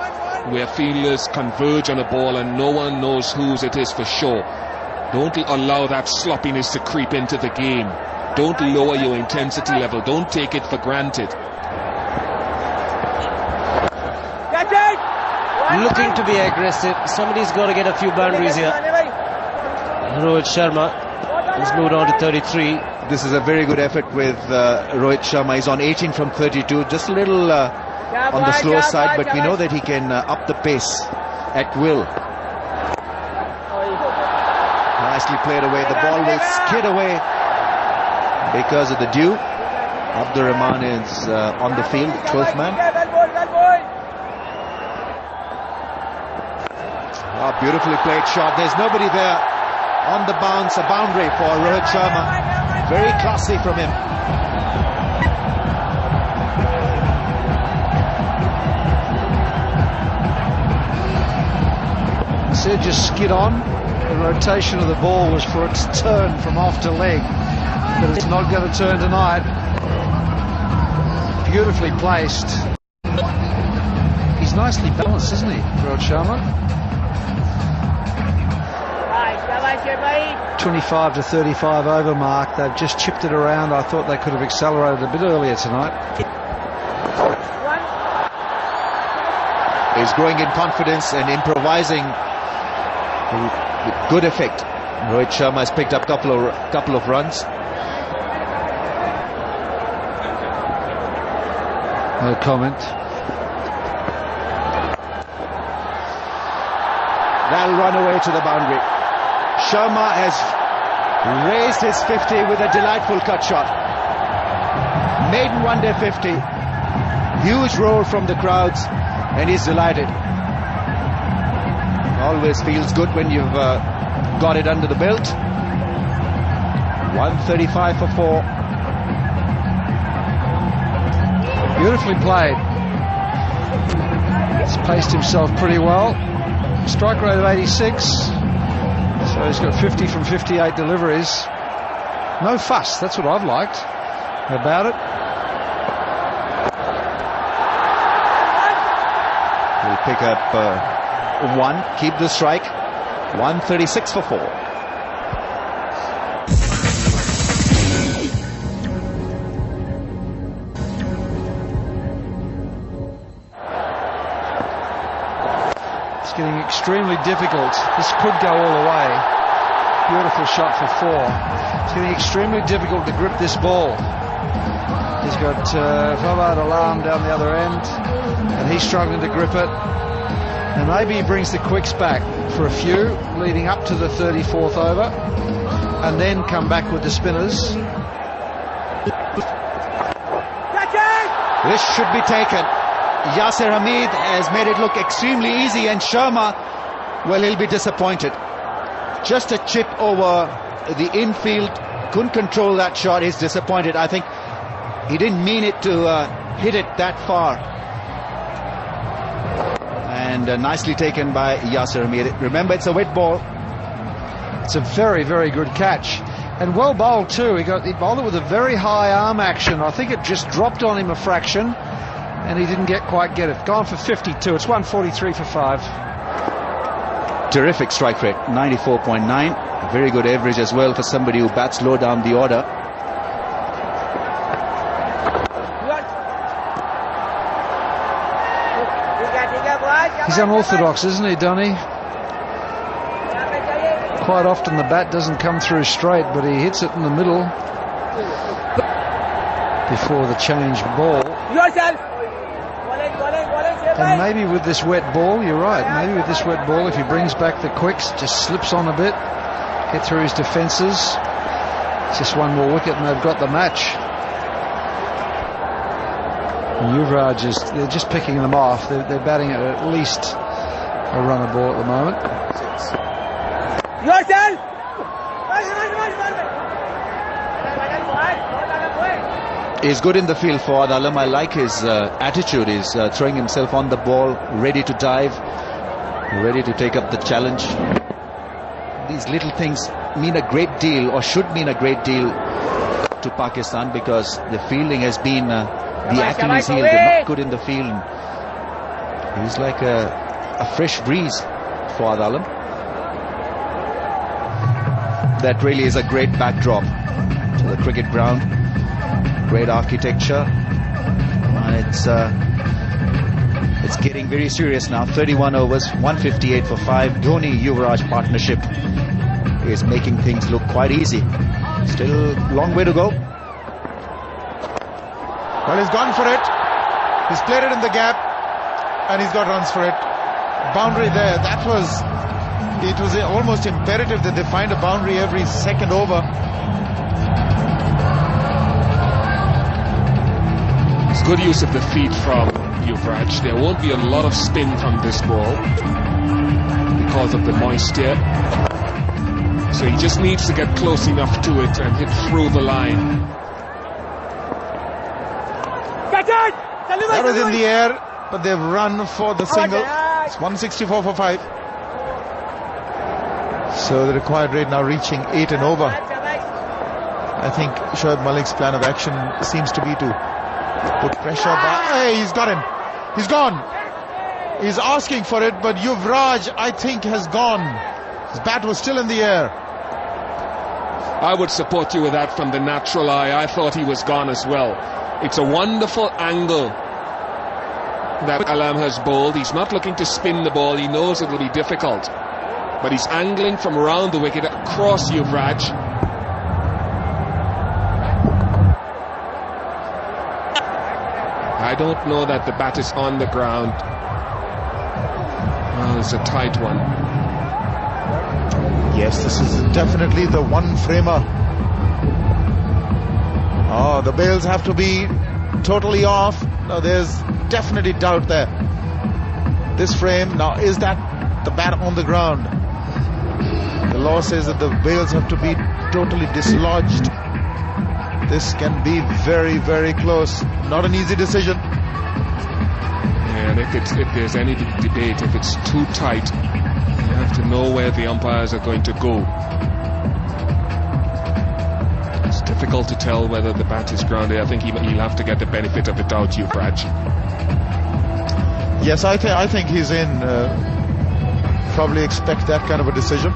where fielders converge on a ball and no one knows whose it is for sure. Don't allow that sloppiness to creep into the game. Don't lower your intensity level. Don't take it for granted. Looking to be aggressive. Somebody's got to get a few boundaries here. Rohit Sharma has moved on to 33. This is a very good effort with Rohit Sharma. He's on 18 from 32. Just a little on the slower side, but we know that he can up the pace at will. Nicely played away. The ball will skid away because of the dew. Abdur Rahman is on the field, 12th man. Beautifully played shot. There's nobody there on the bounce. A boundary for Rohit Sharma. Very classy from him. Said just skid on. The rotation of the ball was for it to turn from off to leg, but it's not going to turn tonight. Beautifully placed. He's nicely balanced, isn't he, Rohit Sharma? 25 to 35 over mark. They've just chipped it around. I thought they could have accelerated a bit earlier tonight. He's growing in confidence and improvising with good effect. Rohit Sharma has picked up a couple of runs. No comment. They'll run away to the boundary. Sharma has raised his 50 with a delightful cut shot. Maiden one-day 50. Huge roar from the crowds, and he's delighted. Always feels good when you've got it under the belt. 135 for 4. Beautifully played. He's paced himself pretty well. Strike rate of 86. So he's got 50 from 58 deliveries. No fuss, that's what I've liked about it. He'll pick up one, keep the strike. 136 for 4. getting extremely difficult. This could go all the way. Beautiful shot for 4. It's getting extremely difficult to grip this ball. He's got Fawad Alam down the other end, and he's struggling to grip it. And maybe he brings the quicks back for a few, leading up to the 34th over, and then come back with the spinners. This should be taken. Yasir Hamid has made it look extremely easy, and Sharma, well, he'll be disappointed. Just a chip over the infield, couldn't control that shot. He's disappointed. I think he didn't mean it to hit it that far. And nicely taken by Yasir Hamid. Remember, it's a wet ball. It's a very, very good catch. And well bowled too. He bowled it with a very high arm action. I think it just dropped on him a fraction, and he didn't quite get it. Gone for 52. It's 143 for 5. Terrific strike rate, 94.9. A very good average as well for somebody who bats low down the order. He's unorthodox, isn't he, Donny? Quite often the bat doesn't come through straight, but he hits it in the middle before the change ball. And maybe with this wet ball, you're right, maybe with this wet ball, if he brings back the quicks, just slips on a bit, get through his defences, just one more wicket and they've got the match. Yuvraj they're just picking them off. They're batting at least a run a ball at the moment. He's good in the field for Alam. I like his attitude. He's throwing himself on the ball, ready to dive, ready to take up the challenge. These little things mean a great deal, or should mean a great deal to Pakistan, because the fielding has been the Achilles heel. They're not good in the field. He's like a fresh breeze for Alam. That really is a great backdrop to the cricket ground. Great architecture. It's getting very serious now. 31 overs, 158 for 5. Dhoni-Yuvraj partnership is making things look quite easy. Still a long way to go. Well, he's gone for it. He's played it in the gap, and he's got runs for it. Boundary there. It was almost imperative that they find a boundary every second over. It's good use of the feet from Yuvraj. There won't be a lot of spin from this ball because of the moisture. So he just needs to get close enough to it and hit through the line. That was in the air, but they've run for the single. It's 164 for 5. So the required rate now reaching 8 and over. I think Shoaib Malik's plan of action seems to be to put pressure back. Hey, he's got him. He's gone. He's asking for it, but Yuvraj, I think, has gone. His bat was still in the air. I would support you with that from the natural eye. I thought he was gone as well. It's a wonderful angle that Alam has bowled. He's not looking to spin the ball. He knows it will be difficult. But he's angling from around the wicket across Yuvraj. I don't know that the bat is on the ground. Well, it's a tight one. Yes, this is definitely the one framer. Oh, the bails have to be totally off. Now there's definitely doubt there. This frame, now is that the bat on the ground? The law says that the bails have to be totally dislodged. This can be very, very close. Not an easy decision. Yeah, and if there's any debate, if it's too tight, you have to know where the umpires are going to go. It's difficult to tell whether the bat is grounded. I think he'll have to get the benefit of the doubt, Yuvraj. Yes, I think he's in. Probably expect that kind of a decision.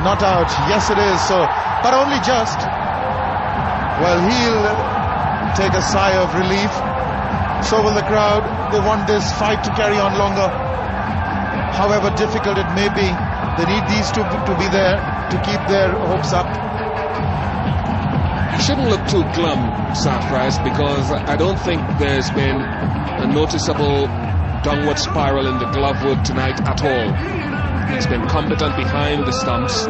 Not out. Yes, it is. So, but only just. Well, he'll take a sigh of relief. So will the crowd. They want this fight to carry on longer. however difficult it may be. They need these two to be there to keep their hopes up. You shouldn't look too glum, Sarfaraz, because I don't think there's been a noticeable downward spiral in the glove wood tonight at all. He's been competent behind the stumps.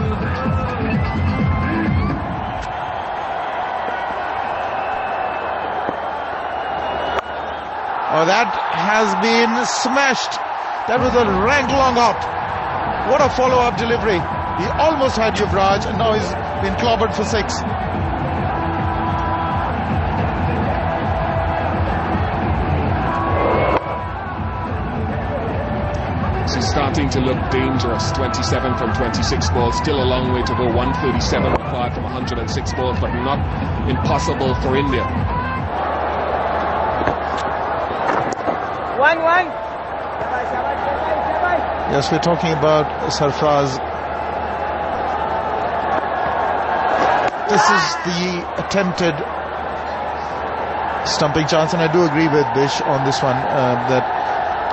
Oh, that has been smashed. That was a rank long out. What a follow-up delivery. He almost had Yuvraj and now he's been clobbered for 6. This is starting to look dangerous. 27 from 26 balls, still a long way to go. 137 required from 106 balls, but not impossible for India. 1-1. Yes, we're talking about Sarfaraz. This is the attempted stumping chance, and I do agree with Bish on this one, that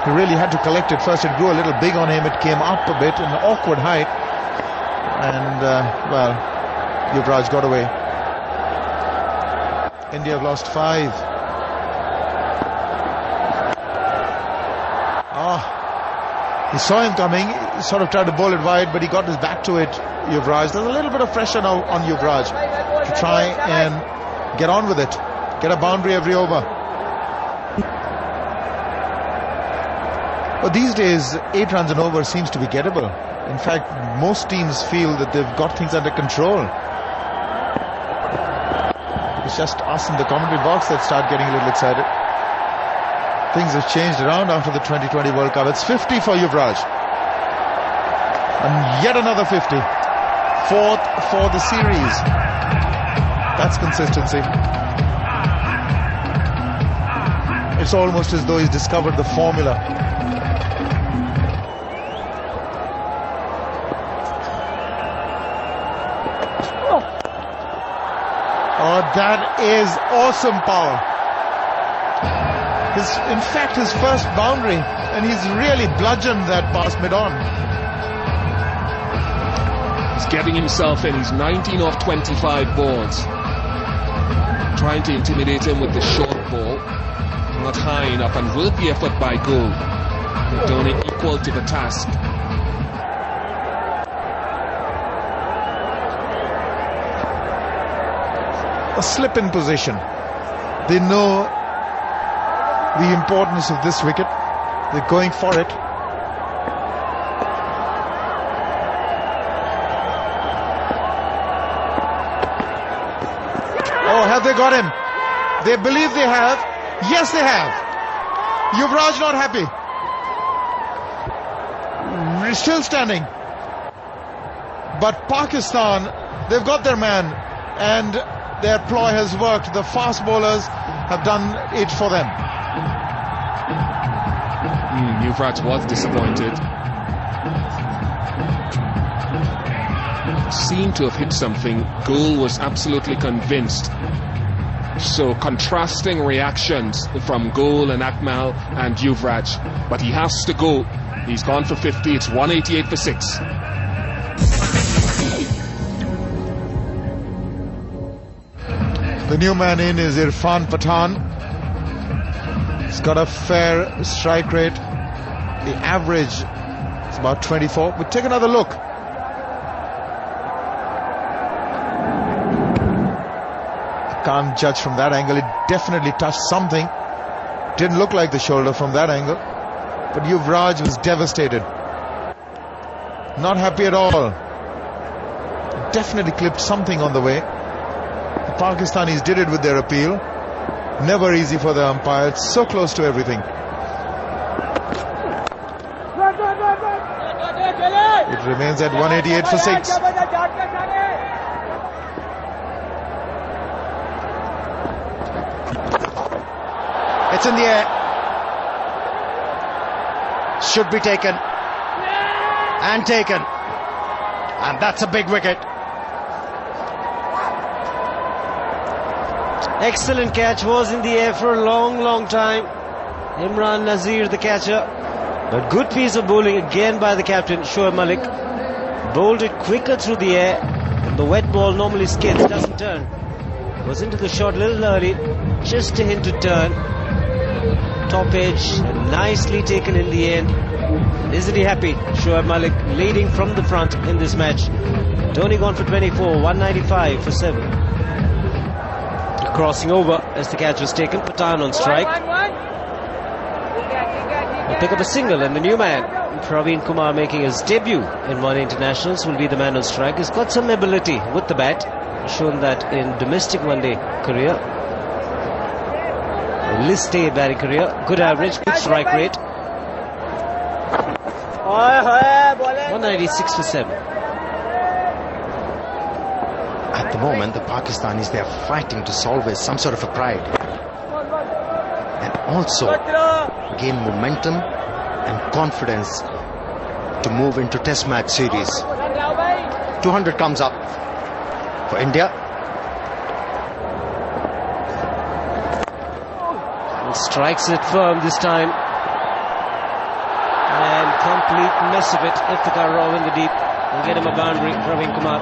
he really had to collect it first. It grew a little big on him. It came up a bit in an awkward height, and well, Yuvraj got away. India have lost 5. He saw him coming. He sort of tried to bowl it wide, but he got his back to it, Yuvraj. There's a little bit of pressure now on Yuvraj to try and get on with it, get a boundary every over. But these days, 8 runs and over seems to be gettable. In fact, most teams feel that they've got things under control. It's just us in the commentary box that start getting a little excited. Things have changed around after the 2020 World Cup. It's 50 for Yuvraj. And yet another 50. 4th for the series. That's consistency. It's almost as though he's discovered the formula. Oh, that is awesome power. In fact, his first boundary, and he's really bludgeoned that past mid-on. He's getting himself in. He's 19 off 25 balls. Trying to intimidate him with the short ball. Not high enough, and will be effort by Goal. They've done it equal to the task. A slip in position. They know the importance of this wicket. They're going for it. Oh, have they got him? They believe they have. Yes, they have. Yuvraj not happy. Still standing. But Pakistan, they've got their man, and their ploy has worked. The fast bowlers have done it for them. Yuvraj was disappointed. Seemed to have hit something. Goal was absolutely convinced. So contrasting reactions from Goal and Akmal and Yuvraj. But he has to go. He's gone for 50. It's 188 for 6. The new man in is Irfan Pathan. He's got a fair strike rate. The average is about 24. But take another look. I can't judge from that angle. It definitely touched something. Didn't look like the shoulder from that angle. But Yuvraj was devastated. Not happy at all. Definitely clipped something on the way. The Pakistanis did it with their appeal. Never easy for the umpire. It's so close to everything. It remains at 188 for 6. It's in the air. Should be taken. And taken. And that's a big wicket. Excellent catch. Was in the air for a long time. Imran Nazir, the catcher. But good piece of bowling again by the captain, Shoaib Malik. Bowled it quicker through the air. The wet ball normally skids, doesn't turn. Was into the shot a little early, just a hint to turn. Top edge, and nicely taken in the end. Isn't he happy? Shoaib Malik leading from the front in this match. Dhoni gone for 24, 195 for 7. Crossing over as the catch was taken. Pathan on strike. He'll pick up a single, and the new man, Praveen Kumar, making his debut in one internationals, will be the man on strike. He's got some ability with the bat, shown that in domestic one-day career. List A batting career, good average, good strike rate. 196 for 7. At the moment, the Pakistanis, they are fighting to solve some sort of a pride, and also gain momentum and confidence to move into Test match series. 200 comes up for India. And strikes it firm this time. And complete mess of it. Iftikhar Rao in the deep. Will get him a boundary, Praveen Kumar.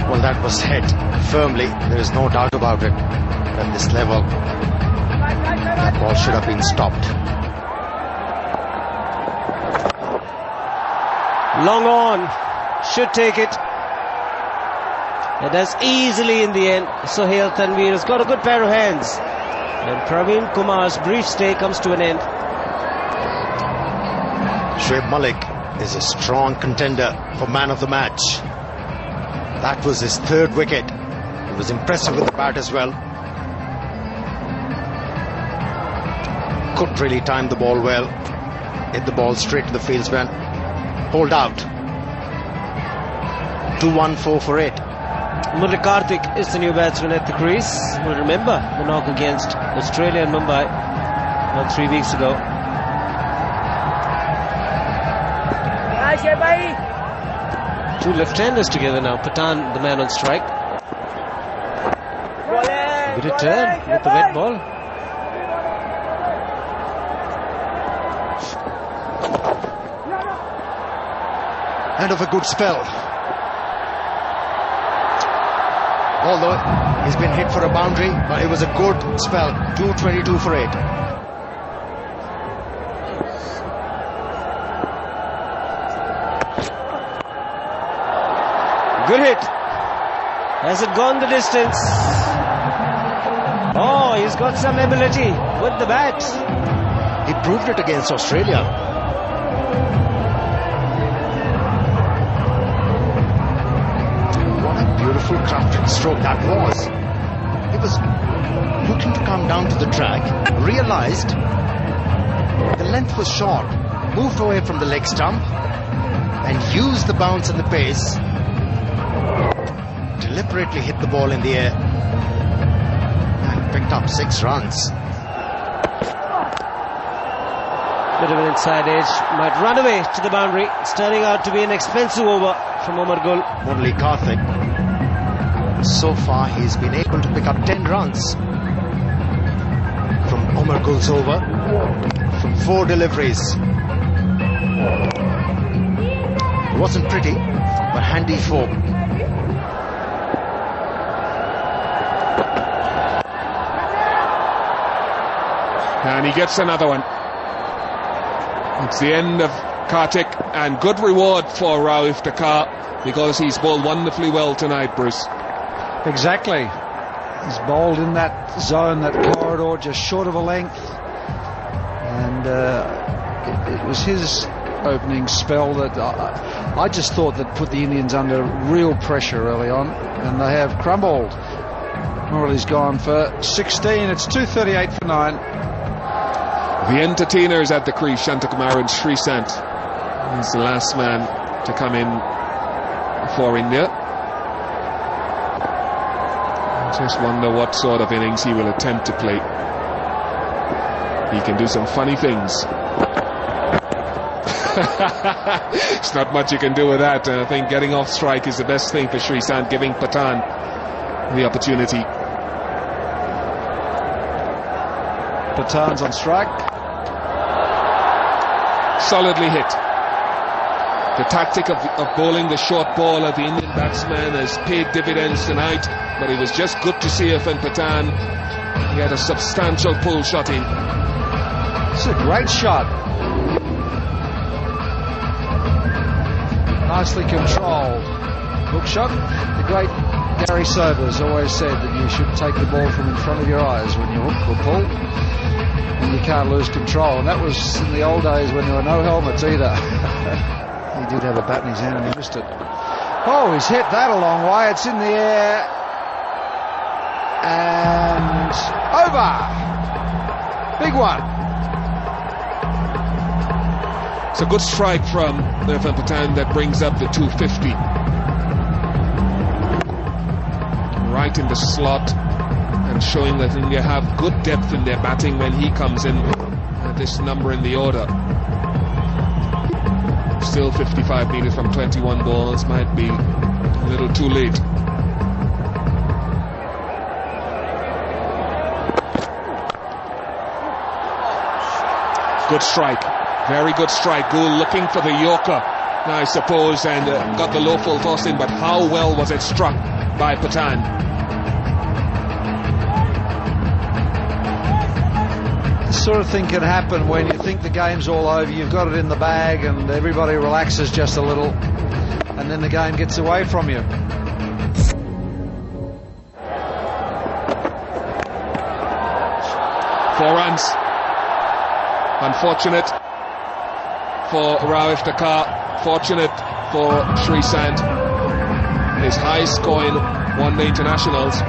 Well, that was hit firmly. There is no doubt about it. At this level, that ball should have been stopped. Long on. Should take it. It does easily in the end. Sohail Tanvir has got a good pair of hands. And Praveen Kumar's brief stay comes to an end. Shoaib Malik is a strong contender for man of the match. That was his 3rd wicket. He was impressive with the bat as well. Couldn't really time the ball well. Hit the ball straight to the fieldsman. Hold out. 2-1-4 for 8. Murli Karthik is the new batsman at the crease. We'll remember the knock against Australia and Mumbai about 3 weeks ago. Two left-handers together now. Pathan, the man on strike. Good return with the wet ball. End of a good spell. Although he's been hit for a boundary, but it was a good spell. 222 for 8. Good hit. Has it gone the distance? Oh, he's got some ability with the bat. He proved it against Australia. What a beautiful crafted stroke that was. He was looking to come down to the track, realized the length was short, moved away from the leg stump and used the bounce and the pace. Deliberately hit the ball in the air and picked up 6 runs. Bit of an inside edge, might run away to the boundary. It's turning out to be an expensive over from Omar Gul. Murli Karthik, so far he's been able to pick up 10 runs from Omar Gul's over, from 4 deliveries. It wasn't pretty, but handy form. And he gets another one. It's the end of Karthik, and good reward for Rao Iftikhar, because he's bowled wonderfully well tonight, Bruce. Exactly. He's bowled in that zone, that corridor, just short of a length. And it was his opening spell that I just thought that put the Indians under real pressure early on, and they have crumbled. Murali's gone for 16. It's 2:38 for 9. The entertainers at the crease, Shantakumar and Srisant. He's the last man to come in for India. I just wonder what sort of innings he will attempt to play. He can do some funny things. It's not much you can do with that. I think getting off strike is the best thing for Srisant, giving Pathan the opportunity. Pathan's on strike. Solidly hit. The tactic of bowling the short ball at the Indian batsman has paid dividends tonight, but it was just good to see Irfan Pathan. He had a substantial pull shot in. It's a great shot. Nicely controlled. Hook shot. The great Gary Sobers always said that you should take the ball from in front of your eyes when you hook or pull, and you can't lose control. And that was in the old days when there were no helmets either. He did have a bat in his hand and he missed it. Oh, he's hit that a long way. It's in the air. And over. Big one. It's a good strike from Irfan Pathan that brings up the 250. Right in the slot, and showing that India have good depth in their batting when he comes in at this number in the order. Still 55 metres from 21 balls, might be a little too late. Good strike, very good strike. Gould looking for the Yorker, I suppose, and got the low full toss in, but how well was it struck by Pathan? This sort of thing can happen when you think the game's all over, you've got it in the bag and everybody relaxes just a little, and then the game gets away from you. Four runs. Unfortunate for Rauf Dakar, fortunate for Sreesanth. His highest score in one-day internationals.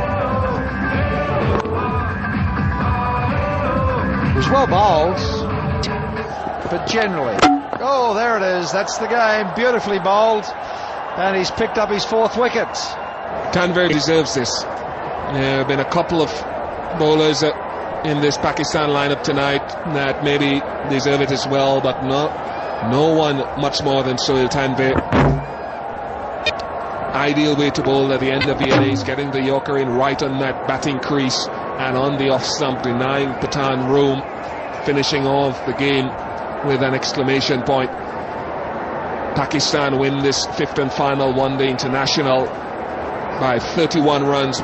It was well bowled, but generally. Oh, there it is. That's the game. Beautifully bowled, and he's picked up his 4th wicket. Tanvir deserves this. There have been a couple of bowlers in this Pakistan lineup tonight that maybe deserve it as well, but no one much more than Sohail Tanvir. Ideal way to bowl at the end of the innings, getting the Yorker in right on that batting crease and on the off stump, denying Pathan room, finishing off the game with an exclamation point. Pakistan win this 5th and final one-day international by 31 runs.